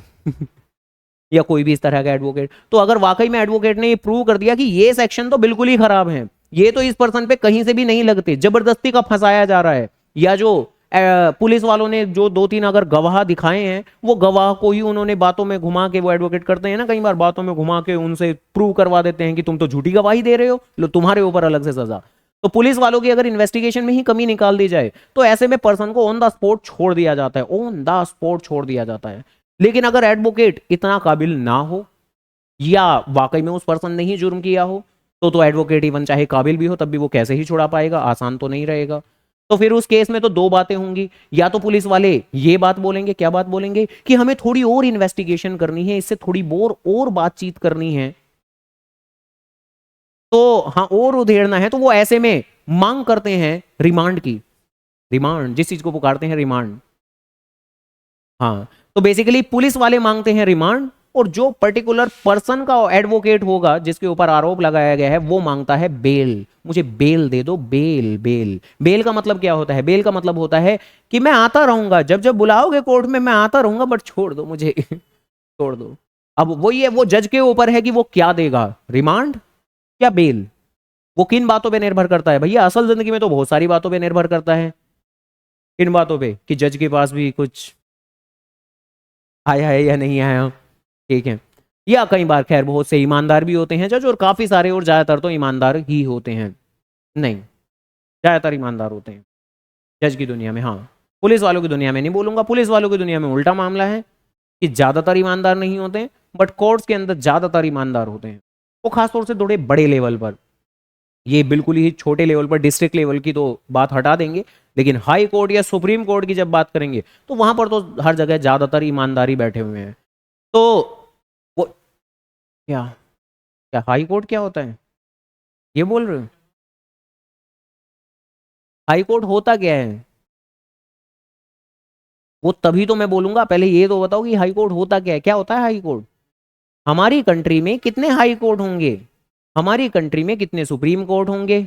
या कोई भी इस तरह का एडवोकेट। तो अगर वाकई में एडवोकेट ने ये प्रूव कर दिया कि ये सेक्शन तो बिल्कुल ही खराब है, ये तो इस पर्सन पे कहीं से भी नहीं लगते, जबरदस्ती का फंसाया जा रहा है, या जो पुलिस वालों ने जो दो तीन अगर गवाह दिखाए हैं, वो गवाह को ही उन्होंने बातों में घुमा के, वो एडवोकेट करते हैं ना कई बार, बातों में घुमा के उनसे प्रूव करवा देते हैं कि तुम तो झूठी गवाही दे रहे हो, लो तुम्हारे ऊपर अलग से सजा। तो पुलिस वालों की अगर इन्वेस्टिगेशन में ही कमी निकाल दी जाए तो ऐसे में पर्सन को ऑन द स्पॉट छोड़ दिया जाता है, ऑन द स्पॉट छोड़ दिया जाता है। लेकिन अगर एडवोकेट इतना काबिल ना हो, या वाकई में उस पर्सन ने ही जुर्म किया हो, तो एडवोकेट इवन चाहे काबिल भी हो तब भी वो कैसे ही छुड़ा पाएगा, आसान तो नहीं रहेगा। तो फिर उस केस में तो दो बातें होंगी, या तो पुलिस वाले ये बात बोलेंगे, क्या बात बोलेंगे, कि हमें थोड़ी और इन्वेस्टिगेशन करनी है, इससे थोड़ी बोर और बातचीत करनी है, तो हाँ और उधेड़ना है, तो वो ऐसे में मांग करते हैं रिमांड की, रिमांड जिस चीज को पुकारते हैं रिमांड। हाँ, तो बेसिकली पुलिस वाले मांगते हैं रिमांड, और जो पर्टिकुलर पर्सन का एडवोकेट होगा जिसके ऊपर आरोप लगाया गया है वो मांगता है बेल, मुझे बेल दे दो, बेल। बेल बेल का मतलब क्या होता है, बेल का मतलब होता है कि मैं आता रहूंगा, जब जब बुलाओगे कोर्ट में मैं आता रहूंगा, बट छोड़ दो मुझे छोड़ दो। अब वही है, वो जज के ऊपर है कि वो क्या देगा, रिमांड या बेल। वो किन बातों पे निर्भर करता है भैया, असल जिंदगी में तो बहुत सारी बातों पे निर्भर करता है। किन बातों पे, कि जज के पास भी कुछ आया है या नहीं आया, ठीक है। या कई बार खैर बहुत से ईमानदार भी होते हैं जज, और काफी सारे, और ज्यादातर तो ईमानदार ही होते हैं, नहीं ज्यादातर ईमानदार होते हैं। जज की दुनिया में, हाँ। पुलिस वालों की दुनिया में नहीं बोलूंगा, पुलिस वालों की दुनिया में उल्टा मामला है कि ज्यादातर ईमानदार नहीं होते, बट कोर्ट्स के अंदर ज्यादातर ईमानदार होते हैं, वो खासतौर से थोड़े बड़े लेवल पर। ये बिल्कुल ही छोटे लेवल पर, डिस्ट्रिक्ट लेवल की तो बात हटा देंगे, लेकिन हाई कोर्ट या सुप्रीम कोर्ट की जब बात करेंगे तो वहां पर तो हर जगह ज्यादातर ईमानदारी बैठे हुए हैं। तो वो क्या, क्या हाई कोर्ट क्या होता है ये बोल रहे हो? हाई कोर्ट होता क्या है? वो तभी तो मैं बोलूंगा, पहले ये तो बताओ कि हाई कोर्ट होता क्या है, क्या होता है हाई कोर्ट? हमारी कंट्री में कितने हाई कोर्ट होंगे? हमारी कंट्री में कितने सुप्रीम कोर्ट होंगे?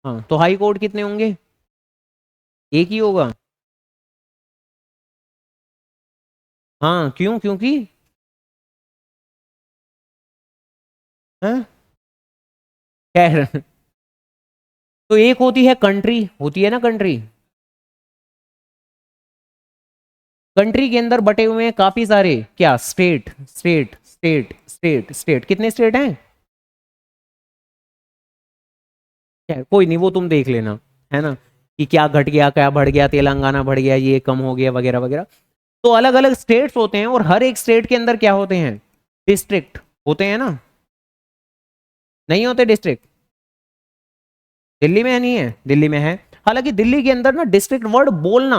हाँ, तो हाई कोर्ट कितने होंगे? एक ही होगा। हाँ, क्यों? क्योंकि हाँ, खैर। तो एक होती है कंट्री, होती है ना कंट्री। कंट्री के अंदर बटे हुए हैं काफी सारे क्या, state state state state state. कितने स्टेट हैं? खैर कोई नहीं, वो तुम देख लेना, है ना, कि क्या घट गया क्या बढ़ गया, तेलंगाना बढ़ गया, ये कम हो गया वगैरह वगैरह। तो अलग अलग स्टेट्स होते हैं, और हर एक स्टेट के अंदर क्या होते हैं, डिस्ट्रिक्ट होते हैं ना। नहीं होते डिस्ट्रिक्ट? दिल्ली में है, नहीं है? दिल्ली में है। हालांकि दिल्ली के अंदर ना डिस्ट्रिक्ट वर्ड बोलना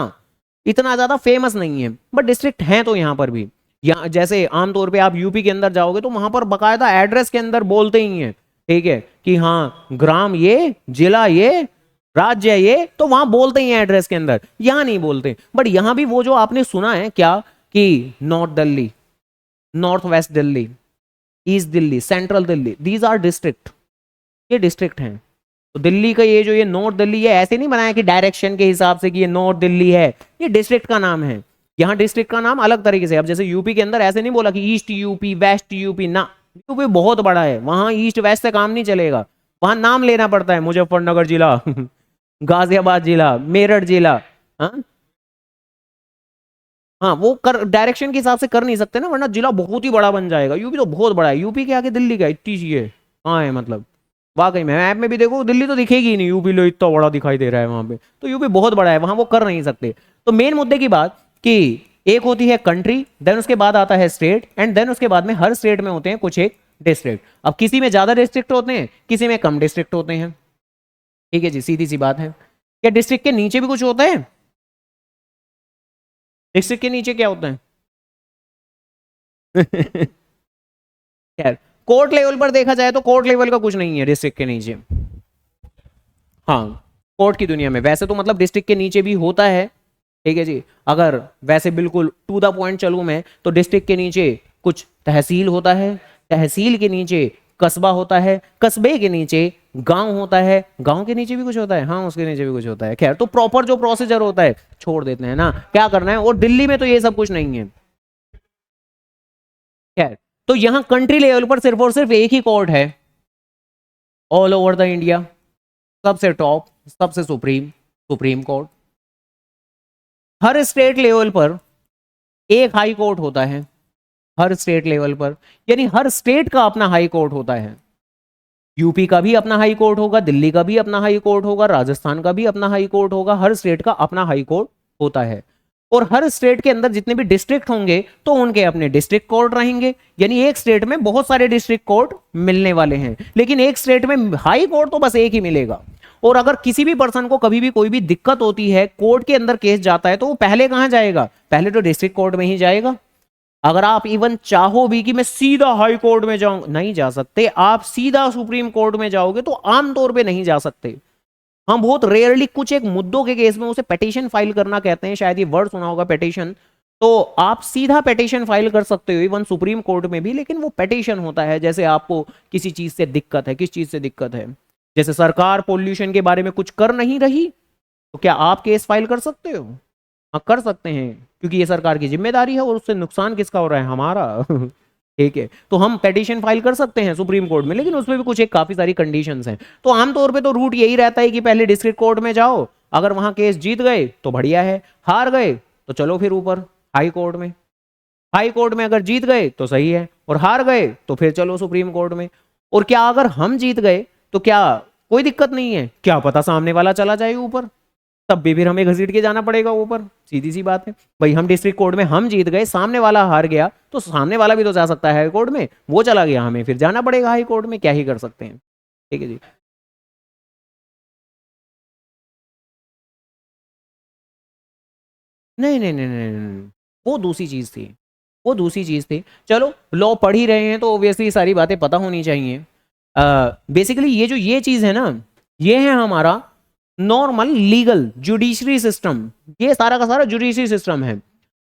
इतना ज्यादा फेमस नहीं है, बट डिस्ट्रिक्ट हैं तो यहाँ पर भी। यहाँ जैसे आमतौर पे आप यूपी के अंदर जाओगे तो वहां पर बकायदा एड्रेस के अंदर बोलते ही हैं, ठीक है, कि हाँ ग्राम ये, जिला ये, राज्य ये, तो वहां बोलते ही हैं एड्रेस के अंदर, यहाँ नहीं बोलते। बट यहाँ भी वो जो आपने सुना है क्या, कि north Delhi, north west Delhi, east Delhi, central Delhi, these are district, ये डिस्ट्रिक्ट हैं। तो दिल्ली का ये जो ये नॉर्थ दिल्ली, ये ऐसे नहीं बनाया कि डायरेक्शन के हिसाब से कि ये नॉर्थ दिल्ली है, ये डिस्ट्रिक्ट का नाम है। यहाँ डिस्ट्रिक्ट का नाम अलग तरीके से, अब जैसे यूपी के अंदर ऐसे नहीं बोला कि ईस्ट यूपी वेस्ट यूपी ना, यूपी बहुत बड़ा है, वहां ईस्ट वेस्ट से काम नहीं चलेगा, वहां नाम लेना पड़ता है, मुजफ्फरनगर जिला, गाजियाबाद जिला, मेरठ जिला। हाँ, हाँ, वो कर डायरेक्शन के हिसाब से कर नहीं सकते ना, वरना जिला बहुत ही बड़ा बन जाएगा। यूपी तो बहुत बड़ा है, यूपी के आगे दिल्ली का इतनी सी है, कहाँ है मतलब। वाकई में मैप में भी देखो दिल्ली तो दिखेगी ही नहीं, यूपी लो इतना बड़ा दिखाई दे रहा है वहां पे, तो यूपी बहुत बड़ा है, वहां वो कर नहीं सकते। तो मेन मुद्दे की बात कि एक होती है कंट्री, देन उसके बाद आता है स्टेट, एंड देन उसके बाद में हर स्टेट में होते हैं कुछ एक डिस्ट्रिक्ट। अब किसी में ज्यादा डिस्ट्रिक्ट होते हैं, किसी में कम डिस्ट्रिक्ट होते हैं, ठीक है जी, सीधी सी बात है। क्या डिस्ट्रिक्ट के नीचे भी कुछ होता है? डिस्ट्रिक्ट के नीचे क्या होता है? खैर, कोर्ट लेवल पर देखा जाए तो कोर्ट लेवल का कुछ नहीं है डिस्ट्रिक्ट के नीचे। हाँ, कोर्ट की दुनिया में वैसे तो मतलब डिस्ट्रिक्ट के नीचे भी होता है, ठीक है जी। अगर वैसे बिल्कुल टू द पॉइंट चलूं मैं, तो डिस्ट्रिक्ट के नीचे कुछ तहसील होता है, तहसील के नीचे कस्बा होता है, कस्बे के नीचे गांव होता है, गांव के नीचे भी कुछ होता है, हाँ उसके नीचे भी कुछ होता है। खैर, तो प्रॉपर जो प्रोसीजर होता है छोड़ देते हैं ना, क्या करना है। और दिल्ली में तो ये सब कुछ नहीं है। खैर, तो यहां कंट्री लेवल पर सिर्फ और सिर्फ एक ही कोर्ट है ऑल ओवर द इंडिया, सबसे टॉप, सबसे सुप्रीम, सुप्रीम कोर्ट। हर स्टेट लेवल पर एक हाई कोर्ट होता है, हर स्टेट लेवल पर, यानी हर स्टेट का अपना हाई कोर्ट होता है। यूपी का भी अपना हाई कोर्ट होगा, दिल्ली का भी अपना हाई कोर्ट होगा, राजस्थान का भी अपना हाई कोर्ट होगा, हर स्टेट का अपना हाई कोर्ट होता है। और हर स्टेट के अंदर जितने भी डिस्ट्रिक्ट होंगे तो उनके अपने डिस्ट्रिक्ट कोर्ट रहेंगे, यानी एक स्टेट में बहुत सारे डिस्ट्रिक्ट कोर्ट मिलने वाले हैं, लेकिन एक स्टेट में हाई कोर्ट तो बस एक ही मिलेगा। और अगर किसी भी पर्सन को कभी भी कोई भी दिक्कत होती है, कोर्ट के अंदर केस जाता है, तो वो पहले कहां जाएगा? पहले तो डिस्ट्रिक्ट कोर्ट में ही जाएगा। अगर आप इवन चाहो भी कि मैं सीधा हाई कोर्ट में जाऊं, नहीं जा सकते। आप सीधा सुप्रीम कोर्ट में जाओगे तो आमतौर पे नहीं जा सकते। हम बहुत रेयरली कुछ एक मुद्दों के केस में उसे पिटीशन फाइल करना कहते हैं, शायद ये वर्ड सुना होगा पिटीशन। तो आप सीधा पिटीशन फाइल कर सकते हो इवन सुप्रीम कोर्ट में भी, लेकिन वो पिटीशन होता है। जैसे आपको किसी चीज से दिक्कत है, किस चीज से दिक्कत है, जैसे सरकार पोल्यूशन के बारे में कुछ कर नहीं रही, तो क्या आप केस फाइल कर सकते हो? हाँ, कर सकते हैं, क्योंकि ये सरकार की जिम्मेदारी है और उससे नुकसान किसका हो रहा है? हमारा। ठीक है, तो हम पिटीशन फाइल कर सकते हैं सुप्रीम कोर्ट में, लेकिन उसमें भी कुछ एक काफी सारी कंडीशंस हैं। तो आमतौर पे तो रूट यही रहता है कि पहले डिस्ट्रिक्ट कोर्ट में जाओ, अगर वहां केस जीत गए तो बढ़िया है, हार गए तो चलो फिर ऊपर हाई कोर्ट में, हाई कोर्ट में अगर जीत गए तो सही है, और हार गए तो फिर चलो सुप्रीम कोर्ट में। और क्या अगर हम जीत गए तो क्या कोई दिक्कत नहीं है, क्या पता सामने वाला चला जाए ऊपर, तब भी फिर हमें घसीट के जाना पड़ेगा ऊपर, सीधी सी बात है भाई। हम डिस्ट्रिक्ट कोर्ट में हम जीत गए, सामने वाला हार गया, तो सामने वाला भी तो जा सकता है हाई कोर्ट में, वो चला गया, हमें फिर जाना पड़ेगा हाई कोर्ट में, क्या ही कर सकते हैं। ठीक है जी। नहीं नहीं नहीं नहीं नहीं नहीं, वो दूसरी चीज थी, वो दूसरी चीज थी। चलो लॉ पढ़ ही रहे हैं तो ऑब्वियसली सारी बातें पता होनी चाहिए। बेसिकली ये जो ये चीज है ना, ये है हमारा नॉर्मल लीगल जुडिशरी सिस्टम, ये सारा का सारा जुडिशरी सिस्टम है।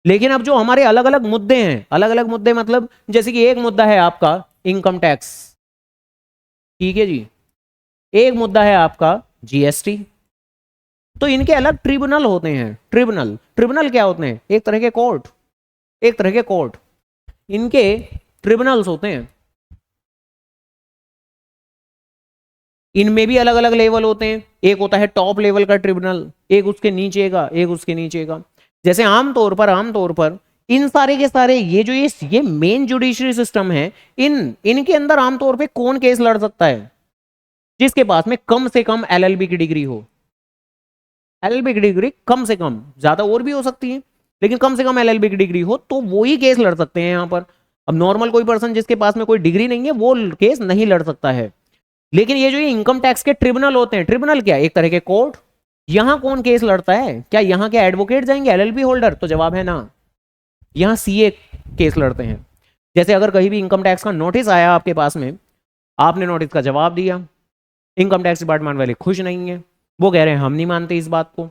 लेकिन अब जो हमारे अलग अलग मुद्दे हैं, अलग अलग मुद्दे मतलब जैसे कि एक मुद्दा है आपका इनकम टैक्स, ठीक है जी, एक मुद्दा है आपका जीएसटी, तो इनके अलग ट्रिब्यूनल होते हैं। ट्रिब्यूनल, ट्रिब्यूनल क्या होते हैं? एक तरह के कोर्ट, एक तरह के कोर्ट, इनके ट्रिब्यूनल्स होते हैं। इनमें भी अलग अलग लेवल होते हैं, एक होता है टॉप लेवल का ट्रिब्यूनल, एक उसके नीचे का, एक उसके नीचे का। जैसे आमतौर पर इन सारे के सारे ये जो ये मेन जुडिशरी सिस्टम है, इनके अंदर आमतौर पे कौन केस लड़ सकता है? जिसके पास में कम से कम एलएलबी की डिग्री हो। एलएलबी की डिग्री कम से कम, ज्यादा और भी हो सकती है, लेकिन कम से कम एलएलबी की डिग्री हो तो वो ही केस लड़ सकते हैं यहाँ पर। अब नॉर्मल कोई पर्सन जिसके पास में कोई डिग्री नहीं है वो केस नहीं लड़ सकता है। लेकिन ये जो ये इनकम टैक्स के ट्रिब्यूनल होते हैं, ट्रिब्यूनल क्या, एक तरह के कोर्ट, यहां कौन केस लड़ता है? क्या यहाँ के एडवोकेट जाएंगे, एलएलबी होल्डर? तो जवाब है ना, यहाँ सीए केस लड़ते हैं। जैसे अगर कहीं भी इनकम टैक्स का नोटिस आया आपके पास में, आपने नोटिस का जवाब दिया, इनकम टैक्स डिपार्टमेंट वाले खुश नहीं है, वो कह रहे हैं हम नहीं मानते इस बात को,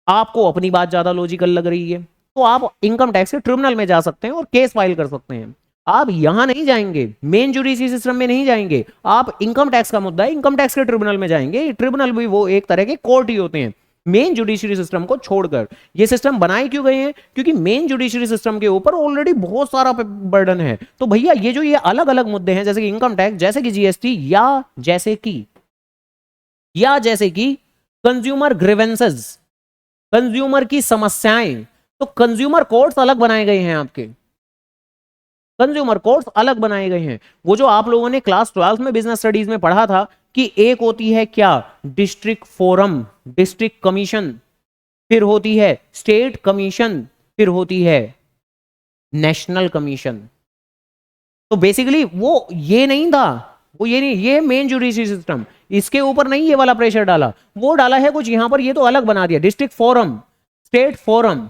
आपको अपनी बात ज्यादा लॉजिकल लग रही है, तो आप इनकम टैक्स के ट्रिब्यूनल में जा सकते हैं और केस फाइल कर सकते हैं। आप यहां नहीं जाएंगे, मेन जुडिशरी सिस्टम में नहीं जाएंगे, आप इनकम टैक्स का मुद्दा है इनकम टैक्स के ट्रिब्यूनल में जाएंगे। ट्रिब्यूनल भी वो एक तरह के कोर्ट ही होते हैं मेन जुडिशरी सिस्टम को छोड़कर। ये सिस्टम बनाए क्यों गए हैं? क्योंकि मेन जुडिशरी सिस्टम के ऊपर ऑलरेडी बहुत सारा बर्डन है। तो भैया ये जो ये अलग अलग मुद्दे हैं, जैसे कि इनकम टैक्स, जैसे कि जीएसटी, या जैसे कि कंज्यूमर ग्रीवेंसेस, कंज्यूमर की समस्याएं, तो कंज्यूमर कोर्ट्स अलग बनाए गए हैं आपके, कंज्यूमर कोर्ट्स अलग बनाए गए हैं। वो जो आप लोगों ने क्लास 12 में बिजनेस स्टडीज में पढ़ा था कि एक होती है क्या, डिस्ट्रिक्ट फोरम, डिस्ट्रिक्ट कमीशन, फिर होती है स्टेट कमीशन, फिर होती है नेशनल कमीशन। तो बेसिकली वो ये नहीं था, वो ये नहीं, ये मेन जुडिशरी सिस्टम, इसके ऊपर नहीं ये वाला प्रेशर डाला, वो डाला है कुछ यहां पर, ये तो अलग बना दिया, डिस्ट्रिक्ट फोरम, स्टेट फोरम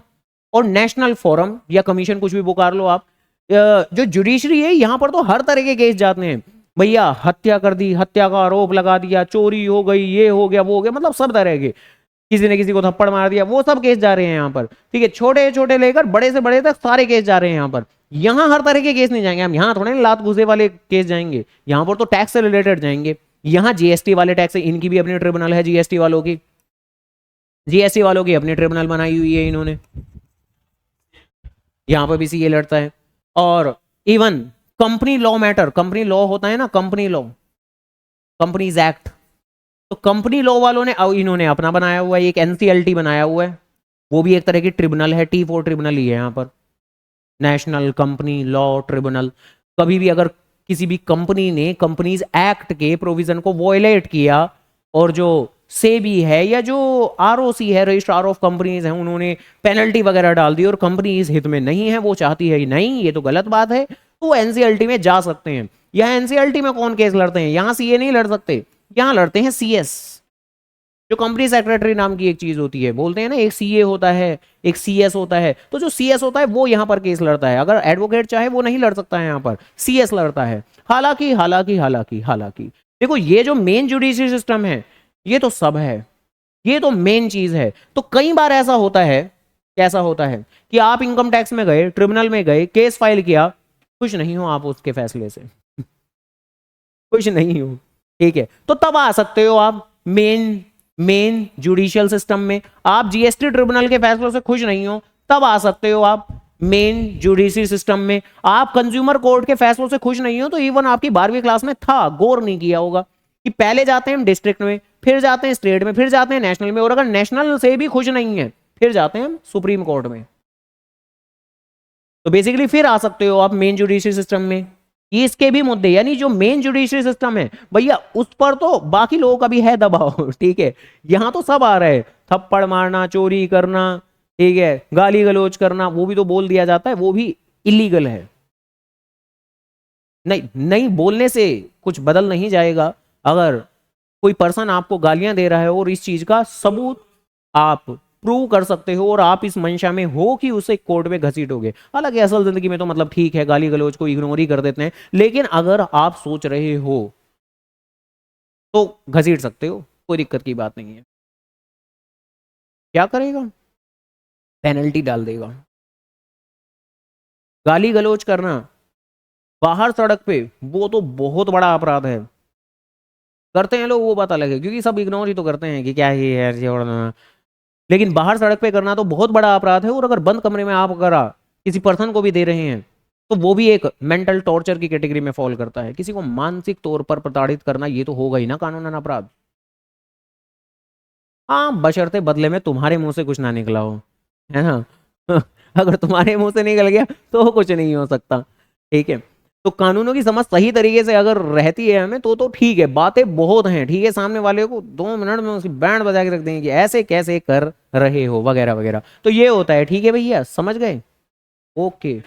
और नेशनल फोरम या कमीशन, कुछ भी पुकार लो आप। जो जुडिशरी है यहां पर तो हर तरह के केस जाते हैं भैया, हत्या कर दी, हत्या का आरोप लगा दिया, चोरी हो गई, ये हो गया, वो हो गया, मतलब सब तरह के, किसी ने किसी को थप्पड़ मार दिया, वो सब केस जा रहे हैं यहाँ पर। ठीक है, छोटे छोटे लेकर बड़े से बड़े तक सारे केस जा रहे हैं यहाँ पर। यहाँ हर तरह के केस नहीं जाएंगे हम, यहाँ थोड़े ना लात घुसे वाले केस जाएंगे, यहाँ पर तो टैक्स से रिलेटेड जाएंगे। यहाँ जीएसटी वाले टैक्स, इनकी भी अपनी ट्रिब्यूनल है, जीएसटी वालों की, जीएसटी वालों की अपनी ट्रिब्यूनल बनाई हुई है इन्होंने, यहाँ पर भी सीए लड़ता है। और even company law matter, company law होता है ना, कंपनी लॉ, कंपनीज एक्ट, तो कंपनी लॉ वालों ने इन्होंने अपना बनाया हुआ है, एक एनसीएलटी बनाया हुआ है, वो भी एक तरह की ट्रिब्यूनल है, T4 ट्रिब्यूनल ही है यहाँ पर, नेशनल कंपनी लॉ ट्रिब्यूनल। कभी भी अगर किसी भी कंपनी ने कंपनीज एक्ट के प्रोविजन को वॉयलेट किया, और जो सेबी है या जो आरओसी है, रजिस्ट्रार ऑफ कंपनीज है, उन्होंने पेनल्टी वगैरह डाल दी और कंपनी इस हित में नहीं है, वो चाहती है नहीं ये तो गलत बात है, तो वो एनसीएलटी में जा सकते हैं। यहाँ एनसीएलटी में कौन केस लड़ते हैं? यहाँ सीए नहीं लड़ सकते, यहाँ लड़ते हैं सीएस, जो कंपनी सेक्रेटरी नाम की एक चीज होती है, बोलते हैं ना, एक सीए होता है, एक सीएस होता है, तो जो सीएस होता है वो यहाँ पर केस लड़ता है। अगर एडवोकेट चाहे वो नहीं लड़ सकता है, यहाँ पर सीएस लड़ता है। हालांकि हालांकि हालांकि हालांकि देखो, ये जो मेन जुडिशरी सिस्टम है ये तो सब है, ये तो मेन चीज है। तो कई बार ऐसा होता है, कैसा होता है कि आप इनकम टैक्स में गए, ट्रिब्यूनल में गए, केस फाइल किया, खुश नहीं हो आप उसके फैसले से, खुश नहीं हो, ठीक है, तो तब आ सकते हो आप मेन जुडिशियल सिस्टम में। आप जीएसटी ट्रिब्यूनल के फैसलों से खुश नहीं हो, तब आ सकते हो आप मेन जुडिशरी सिस्टम में। आप कंज्यूमर कोर्ट के फैसलों से खुश नहीं हो, तो इवन आपकी 12वीं क्लास में था, गौर नहीं किया होगा कि पहले जाते हैं हम डिस्ट्रिक्ट में, फिर जाते हैं स्टेट में, फिर जाते हैं नेशनल में, और अगर नेशनल से भी खुश नहीं है फिर जाते हैं हम सुप्रीम कोर्ट में। तो बेसिकली फिर आ सकते हो आप मेन जुडिशरी सिस्टम में। ये इसके भी मुद्दे, यानी जो मेन जुडिशरी सिस्टम है भैया उस पर तो बाकी लोगों का भी है दबाव ठीक है, यहां तो सब आ रहे हैं, थप्पड़ मारना, चोरी करना, ठीक है, गाली गलौज करना, वो भी तो बोल दिया जाता है, वो भी इलीगल है। नहीं नहीं, बोलने से कुछ बदल नहीं जाएगा। अगर कोई पर्सन आपको गालियां दे रहा है और इस चीज का सबूत आप प्रूव कर सकते हो और आप इस मंशा में हो कि उसे कोर्ट में घसीटोगे, हालांकि असल जिंदगी में तो मतलब ठीक है, गाली गलौज को इग्नोर ही कर देते हैं, लेकिन अगर आप सोच रहे हो तो घसीट सकते हो, कोई दिक्कत की बात नहीं है। क्या करेगा? पेनल्टी डाल देगा। गाली गलौज करना बाहर सड़क पे वो तो बहुत बड़ा अपराध है। करते हैं लोग वो बात अलग है, क्योंकि सब इग्नोर ही तो करते हैं कि क्या ही है ये और, लेकिन बाहर सड़क पे करना तो बहुत बड़ा अपराध है। और अगर बंद कमरे में आप अगर किसी पर्सन को भी दे रहे हैं तो वो भी एक मेंटल टॉर्चर की कैटेगरी में फॉल करता है। किसी को मानसिक तौर पर प्रताड़ित करना ये तो होगा ही ना कानूनन अपराध। हाँ, बशर्ते बदले में तुम्हारे मुंह से कुछ ना निकला हो, है ना अगर तुम्हारे मुंह से निकल गया तो कुछ नहीं हो सकता, ठीक है। तो कानूनों की समझ सही तरीके से अगर रहती है हमें तो ठीक है, बातें बहुत हैं, ठीक है, सामने वाले को 2 मिनट में उसकी बैंड बजा के रख देंगे कि ऐसे कैसे कर रहे हो वगैरह वगैरह, तो ये होता है, ठीक है भैया, समझ गए? ओके,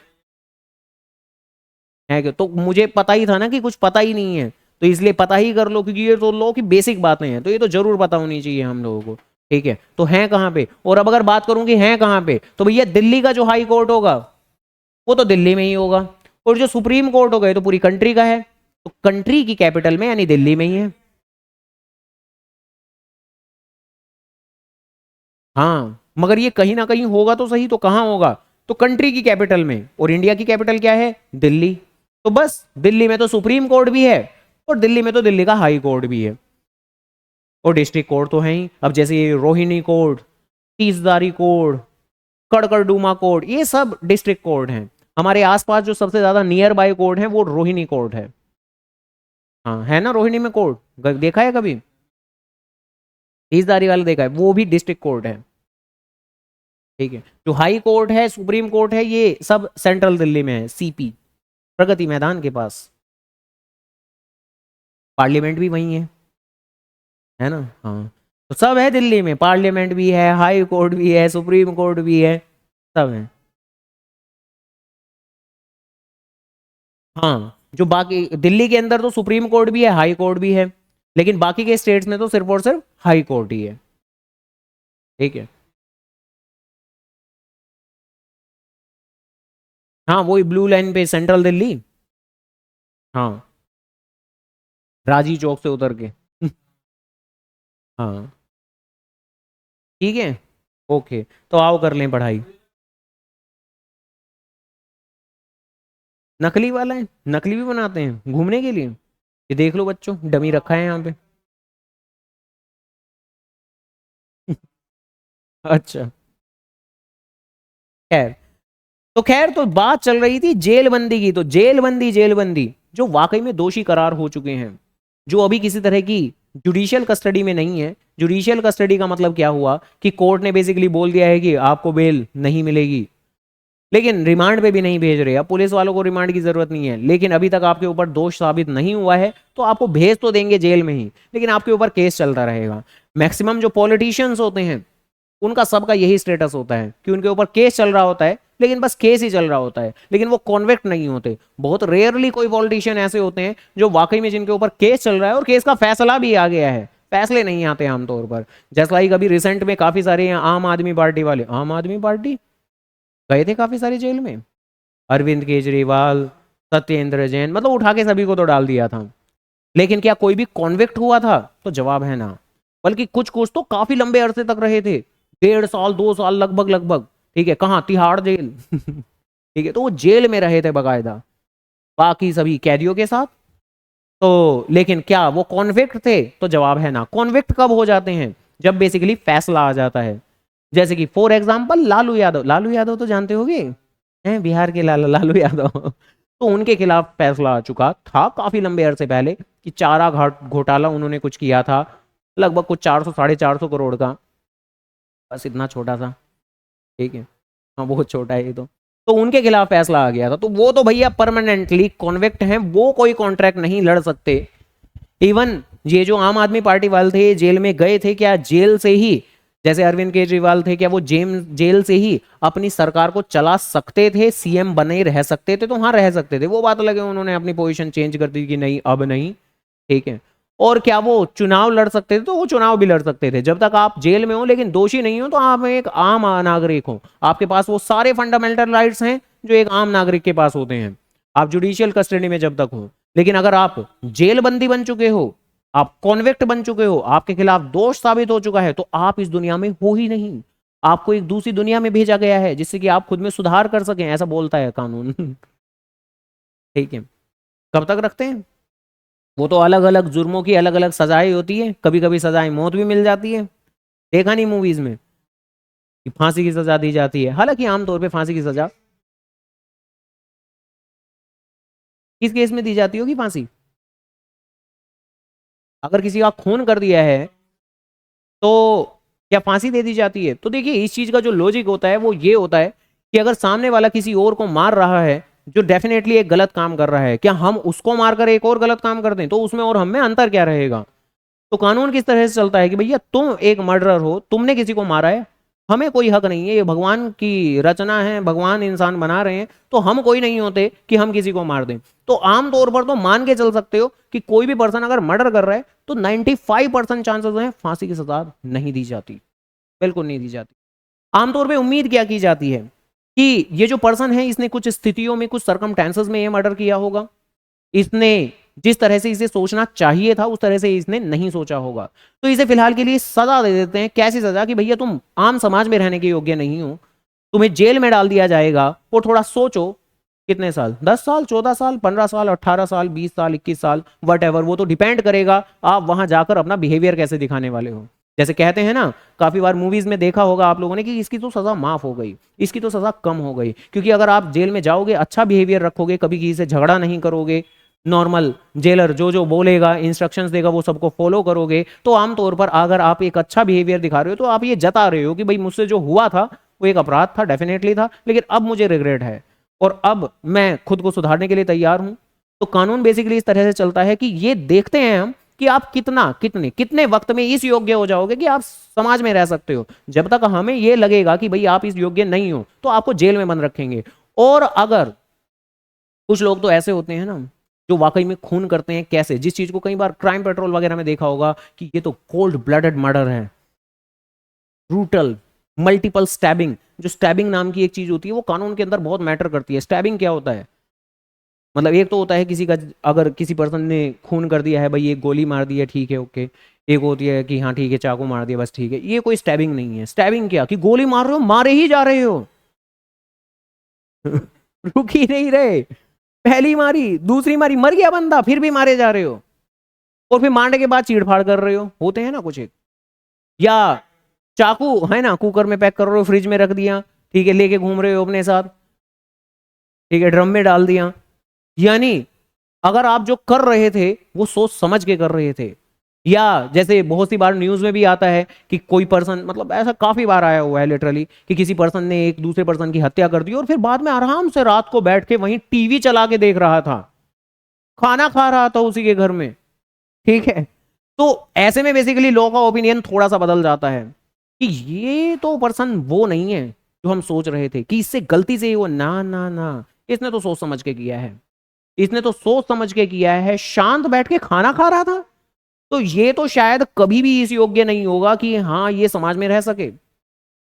है कि तो मुझे पता ही था ना कि कुछ पता ही नहीं है, तो इसलिए पता ही कर लो, क्योंकि ये तो लो की बेसिक बातें हैं, तो ये तो जरूर पता होनी चाहिए हम लोगों को, ठीक है। तो हैं कहाँ पे? और अब अगर बात करूं कि हैं कहाँ पे, तो भैया दिल्ली का जो हाई कोर्ट होगा वो तो दिल्ली में ही होगा, और जो सुप्रीम कोर्ट होगा ये तो पूरी कंट्री का है, तो कंट्री की कैपिटल में यानी दिल्ली में ही है। हाँ, मगर ये कहीं ना कहीं होगा तो सही, तो कहाँ होगा? तो कंट्री की कैपिटल में, और इंडिया की कैपिटल क्या है? दिल्ली। तो बस दिल्ली में तो सुप्रीम कोर्ट भी है, और दिल्ली में तो दिल्ली का हाई कोर्ट भी है, और डिस्ट्रिक्ट कोर्ट तो है ही। अब जैसे ये Rohini court, Tis Hazari court, Karkardooma court, ये सब डिस्ट्रिक्ट कोर्ट हैं। हमारे आसपास जो सबसे ज्यादा नियर बाय कोर्ट है वो रोहिणी कोर्ट है। हाँ, है ना रोहिणी में कोर्ट, देखा है कभी? तीसदारी वाला देखा है, वो भी डिस्ट्रिक्ट कोर्ट है, ठीक है। जो हाई कोर्ट है, सुप्रीम कोर्ट है, ये सब सेंट्रल दिल्ली में है, सीपी, प्रगति मैदान के पास। पार्लियामेंट भी वही है ना? हाँ, तो सब है दिल्ली में, पार्लियामेंट भी है, हाई कोर्ट भी है, सुप्रीम कोर्ट भी है, सब है। हाँ, जो बाकी दिल्ली के अंदर तो सुप्रीम कोर्ट भी है, हाई कोर्ट भी है, लेकिन बाकी के स्टेट्स में तो सिर्फ और सिर्फ हाई कोर्ट ही है, ठीक है। हाँ, वही ब्लू लाइन पे सेंट्रल दिल्ली। हाँ, राजी चौक से उतर के हाँ, ठीक है, ओके, तो आओ कर लें पढ़ाई। नकली वाला है, नकली भी बनाते हैं घूमने के लिए, ये देख लो बच्चों, डमी रखा है यहाँ पे अच्छा, खैर, तो खैर, तो बात चल रही थी जेलबंदी की, तो जेलबंदी जो वाकई में दोषी करार हो चुके हैं, जो अभी किसी तरह की जुडिशियल कस्टडी में नहीं है। जुडिशियल कस्टडी का मतलब क्या हुआ कि कोर्ट ने बेसिकली बोल दिया है कि आपको बेल नहीं मिलेगी, लेकिन रिमांड पे भी नहीं भेज रहे। अब पुलिस वालों को रिमांड की जरूरत नहीं है, लेकिन अभी तक आपके ऊपर दोष साबित नहीं हुआ है, तो आपको भेज तो देंगे जेल में ही, लेकिन आपके ऊपर केस चलता रहेगा। मैक्सिमम जो पॉलिटिशियंस होते हैं उनका सबका यही स्टेटस होता है कि उनके ऊपर केस चल रहा होता है, लेकिन बस केस ही चल रहा होता है, लेकिन वो कॉन्विक्ट नहीं होते। बहुत रेयरली कोई पॉलिटिशियन ऐसे होते हैं जो वाकई में जिनके ऊपर केस चल रहा है और केस का फैसला भी आ गया है, फैसले नहीं आते आमतौर पर। जैसा लाइक अभी रिसेंट में काफी सारे आम आदमी पार्टी वाले, आम आदमी पार्टी गए थे काफी सारे जेल में, अरविंद केजरीवाल, सत्येंद्र जैन, मतलब उठा के सभी को तो डाल दिया था, लेकिन क्या कोई भी कॉन्विक्ट हुआ था? तो जवाब है ना। बल्कि कुछ कुछ तो काफी लंबे अरसे तक रहे थे, 1.5 साल 2 साल लगभग लगभग, ठीक है, कहाँ, तिहाड़ जेल ठीक है, तो वो जेल में रहे थे बकायदा, बाकी सभी कैदियों के साथ। तो लेकिन क्या वो कॉन्विक्ट थे? तो जवाब है ना। कॉन्विक्ट कब हो जाते हैं? जब बेसिकली फैसला आ जाता है। जैसे कि फॉर एग्जाम्पल लालू यादव, लालू यादव तो जानते होगे, हैं बिहार के लालू यादव तो उनके खिलाफ फैसला आ चुका था काफी लंबे अरसे पहले कि चारा घाट घोटाला उन्होंने कुछ किया था, लगभग कुछ 400 450 करोड़ का, बस इतना छोटा सा, ठीक है, हाँ बहुत छोटा है ये तो। तो उनके खिलाफ फैसला आ गया था। तो वो तो भैया परमानेंटली कॉन्विक्ट हैं, वो कोई कॉन्ट्रैक्ट नहीं लड़ सकते। इवन ये जो आम आदमी पार्टी वाले थे जेल में गए थे, क्या जेल से ही, जैसे अरविंद केजरीवाल थे, क्या वो जेल से ही अपनी सरकार को चला सकते थे, सीएम बने रह सकते थे? तो हाँ रह सकते थे, वो बात लगे उन्होंने अपनी पोजीशन चेंज कर दी कि नहीं अब नहीं, ठीक है। और क्या वो चुनाव लड़ सकते थे? तो वो चुनाव भी लड़ सकते थे, जब तक आप जेल में हो लेकिन दोषी नहीं हो तो आप एक आम नागरिक हो, आपके पास वो सारे फंडामेंटल राइट्स हैं जो एक आम नागरिक के पास होते हैं, आप जुडिशियल कस्टडी में जब तक हो। लेकिन अगर आप जेल बंदी बन चुके हो, आप कॉन्विक्ट बन चुके हो, आपके खिलाफ दोष साबित हो चुका है, तो आप इस दुनिया में हो ही नहीं, आपको एक दूसरी दुनिया में भेजा गया है जिससे कि आप खुद में सुधार कर सकें, ऐसा बोलता है कानून। ठीक है। कब तक रखते हैं? वो तो अलग अलग जुर्मों की अलग अलग सजाएं होती है, कभी कभी सजाएं मौत भी मिल जाती है, देखा नहीं मूवीज में कि फांसी की सजा दी जाती है? हालांकि आमतौर पे फांसी की सजा किस केस में दी जाती होगी फांसी? अगर किसी का खून कर दिया है तो क्या फांसी दे दी जाती है? तो देखिए इस चीज का जो लॉजिक होता है वो ये होता है कि अगर सामने वाला किसी और को मार रहा है जो डेफिनेटली एक गलत काम कर रहा है, क्या हम उसको मारकर एक और गलत काम कर दें तो उसमें और हम में अंतर क्या रहेगा? तो कानून किस तरह से चलता है कि भैया तुम एक मर्डरर हो, तुमने किसी को मारा है, हमें कोई हक नहीं है, ये भगवान की रचना है, भगवान इंसान बना रहे हैं, तो हम कोई नहीं होते कि हम किसी को मार दें। तो आमतौर पर तो मान के चल सकते हो कि कोई भी पर्सन अगर मर्डर कर रहा है तो 95% चांसेस हैं फांसी की सजा नहीं दी जाती, बिल्कुल नहीं दी जाती। आमतौर पर उम्मीद क्या की जाती है कि ये जो पर्सन है इसने कुछ स्थितियों में, कुछ सर्कमस्टेंसेस में ये मर्डर किया होगा, इसने जिस तरह से इसे सोचना चाहिए था उस तरह से इसने नहीं सोचा होगा, तो इसे फिलहाल के लिए सजा दे देते हैं। कैसी सजा? कि भैया तुम आम समाज में रहने के योग्य नहीं हो, तुम्हें जेल में डाल दिया जाएगा, और थोड़ा सोचो कितने साल, 10 साल, 14 साल, 15 साल, 18 साल, 20 साल, 21 साल, वट एवर, वो तो डिपेंड करेगा आप वहां जाकर अपना बिहेवियर कैसे दिखाने वाले हो। जैसे कहते हैं ना, काफी बार मूवीज में देखा होगा आप लोगों ने कि इसकी तो सजा माफ हो गई, इसकी तो सजा कम हो गई, क्योंकि अगर आप जेल में जाओगे, अच्छा बिहेवियर रखोगे, कभी किसी से झगड़ा नहीं करोगे, नॉर्मल जेलर जो जो बोलेगा, इंस्ट्रक्शंस देगा, वो सबको फॉलो करोगे, तो आमतौर पर अगर आप एक अच्छा बिहेवियर दिखा रहे हो तो आप ये जता रहे हो कि भाई मुझसे जो हुआ था वो एक अपराध था, डेफिनेटली था, लेकिन अब मुझे रिग्रेट है और अब मैं खुद को सुधारने के लिए तैयार हूं। तो कानून बेसिकली इस तरह से चलता है कि ये देखते हैं हम कि आप कितना कितने कितने वक्त में इस योग्य हो जाओगे कि आप समाज में रह सकते हो। जब तक हमें ये लगेगा कि भाई आप इस योग्य नहीं हो तो आपको जेल में बंद रखेंगे। और अगर कुछ लोग तो ऐसे होते हैं ना जो वाकई में खून करते हैं, कैसे, जिस चीज को कई बार क्राइम पेट्रोल वगैरह में देखा होगा कि ये तो कोल्ड ब्लडेड मर्डर है, ब्रूटल, मल्टीपल स्टैबिंग, जो स्टैबिंग नाम की एक चीज होती है वो कानून के अंदर बहुत मैटर करती है। स्टैबिंग क्या होता है? मतलब एक तो होता है किसी का, अगर किसी पर्सन ने खून कर दिया है, भाई एक गोली मार दी है, ठीक है, ओके। एक होती है कि हाँ ठीक है चाकू मार दिया, बस ठीक है, ये कोई स्टैबिंग नहीं है। स्टैबिंग क्या कि गोली मार रहे हो, मारे ही जा रहे हो। रुक ही नहीं रहे, पहली मारी, दूसरी मारी, मर गया बंदा, फिर भी मारे जा रहे हो, और फिर मारने के बाद चीड़फाड़ कर रहे हो, होते हैं ना कुछ एक। या चाकू है ना, कुकर में पैक कर रहे हो, फ्रिज में रख दिया, ठीक है, लेके घूम रहे हो अपने साथ, ठीक है, ड्रम में डाल दिया। यानी अगर आप जो कर रहे थे वो सोच समझ के कर रहे थे, या जैसे बहुत सी बार न्यूज में भी आता है कि कोई पर्सन, मतलब ऐसा काफी बार आया हुआ है लिटरली, कि किसी पर्सन ने एक दूसरे पर्सन की हत्या कर दी और फिर बाद में आराम से रात को बैठ के वहीं टीवी चला के देख रहा था, खाना खा रहा था उसी के घर में, ठीक है। तो ऐसे में बेसिकली लॉ का ओपिनियन थोड़ा सा बदल जाता है कि ये तो पर्सन वो नहीं है जो हम सोच रहे थे, कि इससे गलती से ही वो, ना ना ना, इसने तो सोच समझ के किया है, इसने तो सोच समझ के किया है, शांत बैठ के खाना खा रहा था, तो ये तो शायद कभी भी इस योग्य नहीं होगा कि हाँ ये समाज में रह सके।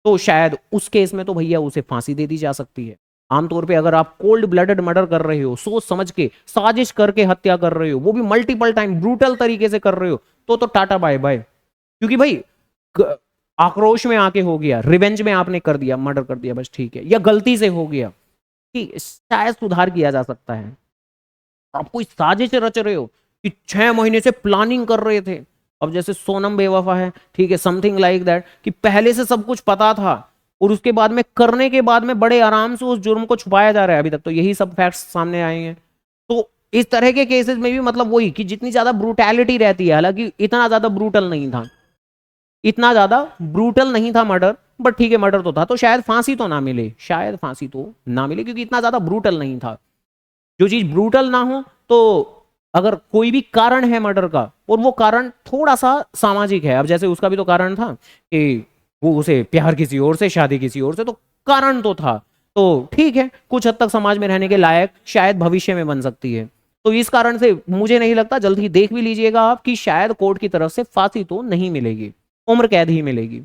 तो शायद उस केस में तो भैया उसे फांसी दे दी जा सकती है। आमतौर पे अगर आप कोल्ड ब्लडेड मर्डर कर रहे हो, सोच समझ के साजिश करके हत्या कर रहे हो, वो भी मल्टीपल टाइम ब्रूटल तरीके से कर रहे हो, तो टाटा बाय बाय। क्योंकि भाई आक्रोश में आके हो गया, रिवेंज में आपने कर दिया, मर्डर कर दिया, बस ठीक है, या गलती से हो गया, कि शायद सुधार किया जा सकता है। आप कोई साजिश रच रहे हो कि 6 महीने से प्लानिंग कर रहे थे, अब जैसे सोनम बेवफा है, ठीक है, समथिंग लाइक दैट, कि पहले से सब कुछ पता था और उसके बाद में करने के बाद में बड़े आराम से उस जुर्म को छुपाया जा रहा है। अभी तक तो यही सब फैक्ट्स सामने आए हैं। तो इस तरह के केसेस में भी मतलब वही कि जितनी ज्यादा ब्रूटैलिटी रहती है, हालांकि इतना ज्यादा ब्रूटल नहीं था, इतना ज्यादा ब्रूटल नहीं था मर्डर, बट ठीक है मर्डर तो था, तो शायद फांसी तो ना मिले, शायद फांसी तो ना मिले, क्योंकि इतना ज्यादा ब्रूटल नहीं था। जो चीज ब्रूटल ना हो, तो अगर कोई भी कारण है मर्डर का और वो कारण थोड़ा सा सामाजिक है, अब जैसे उसका भी तो कारण था कि वो उसे प्यार किसी और से, शादी किसी और से, तो कारण तो था, तो ठीक है कुछ हद तक समाज में रहने के लायक शायद भविष्य में बन सकती है। तो इस कारण से मुझे नहीं लगता, जल्द ही देख भी लीजिएगा आप, कि शायद कोर्ट की तरफ से फांसी तो नहीं मिलेगी, उम्र कैद ही मिलेगी।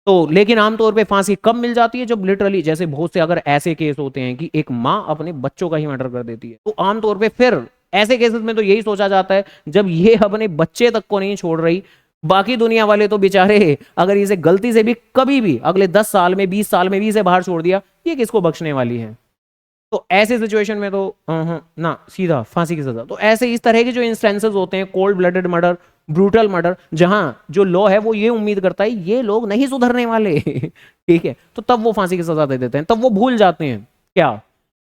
तो लेकिन आमतौर पे फांसी कब मिल जाती है, जब लिटरली जैसे बहुत से अगर ऐसे केस होते हैं कि एक माँ अपने बच्चों का ही मर्डर कर देती है, तो आमतौर पे फिर ऐसे केसेस में तो यही सोचा जाता है, जब ये अपने बच्चे तक को नहीं छोड़ रही, बाकी दुनिया वाले तो बेचारे अगर इसे गलती से भी कभी भी अगले 10 साल में 20 साल में भी इसे बाहर छोड़ दिया, ये किसको बख्शने वाली है। तो ऐसे सिचुएशन में तो ना सीधा फांसी की सजा। तो ऐसे इस तरह के जो इंस्टेंसेस होते हैं, cold blooded murder, brutal murder, जहां जो लॉ है वो ये उम्मीद करता है ये लोग नहीं सुधरने वाले ठीक है, तो तब वो फांसी की सजा दे देते हैं, तब वो भूल जाते हैं क्या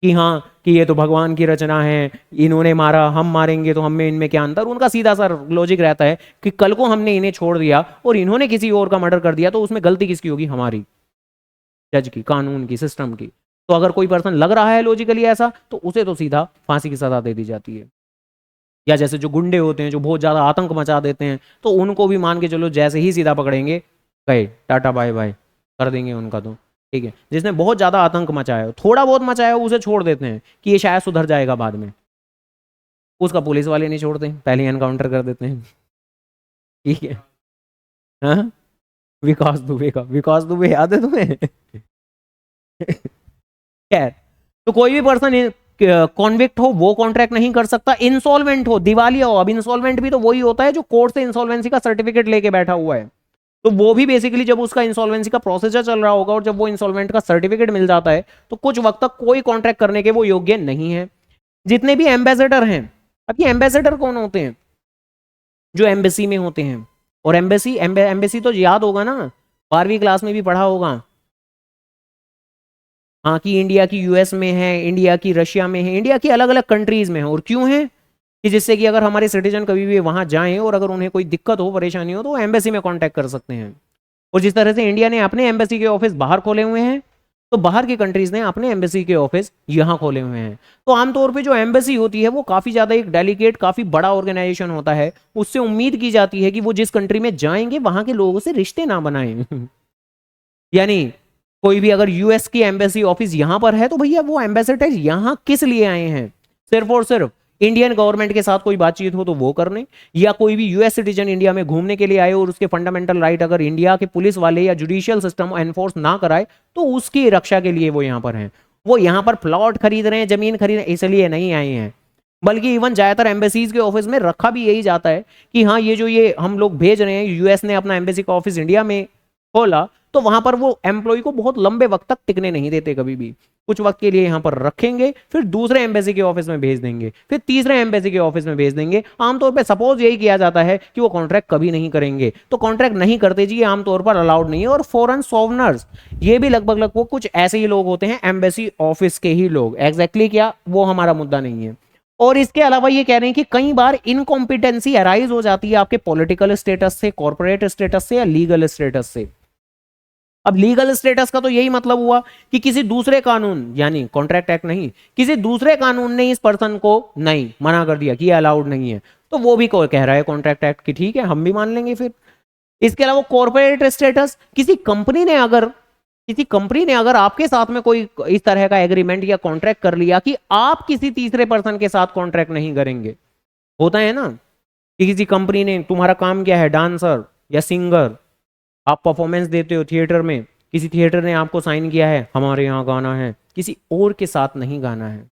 कि हाँ कि ये तो भगवान की रचना है, इन्होंने मारा हम मारेंगे तो हमें इनमें क्या अंतर। उनका सीधा सा लॉजिक रहता है कि कल को हमने इन्हें छोड़ दिया और इन्होंने किसी और का मर्डर कर दिया, तो उसमें गलती किसकी होगी, हमारी, जज की, कानून की, सिस्टम की। तो अगर कोई पर्सन लग रहा है लॉजिकली ऐसा, तो उसे तो सीधा फांसी की सजा दे दी जाती है। या जैसे जो गुंडे होते हैं जो बहुत ज्यादा आतंक मचा देते हैं, तो उनको भी मान के चलो जैसे ही सीधा पकड़ेंगे, गए टाटा बाय बाय कर देंगे उनका, तो ठीक है। जिसने बहुत ज्यादा आतंक मचाया, थोड़ा बहुत मचाया, उसे छोड़ देते हैं कि ये शायद सुधर जाएगा बाद में, उसका पुलिस वाले नहीं छोड़ते, पहले एनकाउंटर कर देते हैं ठीक है। हाँ, विकास दुबे याद है तुम्हें खैर, तो कोई भी पर्सन कॉन्विक्ट हो वो कॉन्ट्रैक्ट नहीं कर सकता, इंसॉल्वेंट हो, दिवालिया हो, अब इंसॉल्वेंट भी तो वही होता है जो कोर्ट से इंसॉल्वेंसी का सर्टिफिकेट लेके बैठा हुआ है, तो वो भी बेसिकली जब उसका इंसॉल्वेंसी का प्रोसीजर चल रहा होगा और जब वो इंसॉल्वेंट का सर्टिफिकेट मिल जाता है, तो कुछ वक्त तक कोई कॉन्ट्रैक्ट करने के वो योग्य नहीं है। जितने भी एम्बेसडर हैं, अब ये एम्बेसडर कौन होते हैं, जो एम्बेसी में होते हैं, और एम्बेसी तो याद होगा ना, 12वीं क्लास में भी पढ़ा होगा, हाँ कि इंडिया की यूएस में है, इंडिया की रशिया में है, इंडिया की अलग अलग कंट्रीज में है, और क्यों है कि जिससे कि अगर हमारे सिटीजन कभी भी वहां जाएं और अगर उन्हें कोई दिक्कत हो, परेशानी हो, तो वो एम्बेसी में कांटेक्ट कर सकते हैं। और जिस तरह से इंडिया ने अपने एम्बेसी के ऑफिस बाहर खोले हुए हैं, तो बाहर की कंट्रीज ने अपने एम्बेसी के ऑफिस यहाँ खोले हुए हैं। तो आमतौर पे जो एम्बेसी होती है वो काफी ज्यादा एक डेलिकेट, काफी बड़ा ऑर्गेनाइजेशन होता है, उससे उम्मीद की जाती है कि वो जिस कंट्री में जाएंगे वहां के लोगों से रिश्ते ना बनाएं यानी कोई भी अगर यूएस की एम्बेसी ऑफिस यहां पर है, तो भैया वो एम्बेसडर यहां किस लिए आए हैं, सिर्फ और सिर्फ इंडियन गवर्नमेंट के साथ कोई बातचीत हो तो वो करने, या कोई भी यूएस सिटीजन इंडिया में घूमने के लिए आए और उसके फंडामेंटल राइट अगर इंडिया के पुलिस वाले या जुडिशियल सिस्टम एनफोर्स ना कराए, तो उसकी रक्षा के लिए वो यहां पर हैं। वो यहां पर प्लॉट खरीद रहे हैं, जमीन खरीद रहे हैं, इसलिए नहीं आए हैं। बल्कि इवन ज्यादातर एम्बेसीज के ऑफिस में रखा भी यही जाता है कि हाँ ये जो ये हम लोग भेज रहे हैं, यूएस ने अपना एम्बेसी का ऑफिस इंडिया में खोला, तो वहां पर वो एम्प्लॉय को बहुत लंबे वक्त तक टिकने नहीं देते, कभी भी कुछ वक्त के लिए यहां पर रखेंगे, फिर दूसरे एम्बेसी के ऑफिस में भेज देंगे, फिर तीसरे एम्बेसी के ऑफिस में भेज देंगे। आमतौर पे सपोज यही किया जाता है कि वो कॉन्ट्रैक्ट कभी नहीं करेंगे, तो कॉन्ट्रैक्ट नहीं करते जी, आमतौर पर अलाउड नहीं है। और फॉरेन सॉवनर्स ये भी लगभग वो कुछ ऐसे ही लोग होते हैं, एम्बेसी ऑफिस के ही लोग, एग्जैक्टली क्या वो हमारा मुद्दा नहीं है। और इसके अलावा ये कह रहे हैं कि कई बार इनकॉम्पिटेंसी अराइज हो जाती है आपके पॉलिटिकल स्टेटस से, कॉर्पोरेट स्टेटस से, या लीगल स्टेटस से। अब लीगल स्टेटस का तो यही मतलब हुआ कि किसी दूसरे कानून, यानी कॉन्ट्रैक्ट एक्ट नहीं, किसी दूसरे कानून ने इस पर्सन को नहीं मना कर दिया कि ये अलाउड नहीं है, तो वो भी कह रहा है कॉन्ट्रैक्ट एक्ट की ठीक है हम भी मान लेंगे फिर। इसके अलावा कॉर्पोरेट स्टेटस, किसी कंपनी ने अगर आपके साथ में कोई इस तरह का एग्रीमेंट या कॉन्ट्रैक्ट कर लिया कि आप किसी तीसरे पर्सन के साथ कॉन्ट्रैक्ट नहीं करेंगे, होता है ना कि किसी कंपनी ने, तुम्हारा काम क्या है डांसर या सिंगर, आप परफॉर्मेंस देते हो थिएटर में, किसी थिएटर ने आपको साइन किया है हमारे यहाँ गाना है, किसी और के साथ नहीं गाना है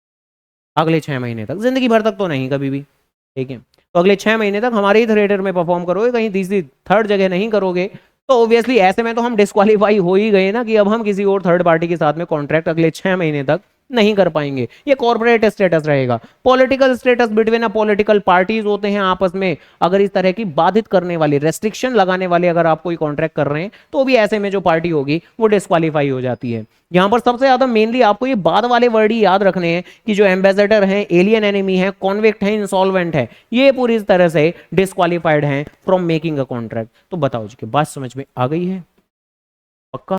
अगले 6 महीने तक, जिंदगी भर तक तो नहीं कभी भी, ठीक है, तो अगले 6 महीने तक हमारे ही थिएटर में परफॉर्म करोगे, कहीं तीसरी थर्ड जगह नहीं करोगे, तो ऑब्वियसली ऐसे में तो हम डिस्क्वालीफाई हो ही गए ना कि अब हम किसी और थर्ड पार्टी के साथ में कॉन्ट्रैक्ट अगले 6 महीने तक नहीं कर पाएंगे, ये कॉर्पोरेट स्टेटस रहेगा। Political status between political parties होते हैं आपस में, अगर इस तरह की बाधित करने वाली, रेस्ट्रिक्शन लगाने वाले अगर आप कोई कॉन्ट्रैक्ट कर रहे हैं तो भी ऐसे में जो पार्टी होगी वो डिस्क्वालीफाई हो जाती है। यहां पर सबसे ज्यादा मेनली आपको ये बाद वाले वर्ड ही याद रखने हैं कि जो एम्बेसडर हैं, एलियन एनिमी है, कॉन्विक्ट है, इंसॉल्वेंट है, ये पूरी तरह से डिस्क्वालीफाइड हैं फ्रॉम मेकिंग अ कॉन्ट्रैक्ट। तो बताओ जी कि बात समझ में आ गई है? पक्का?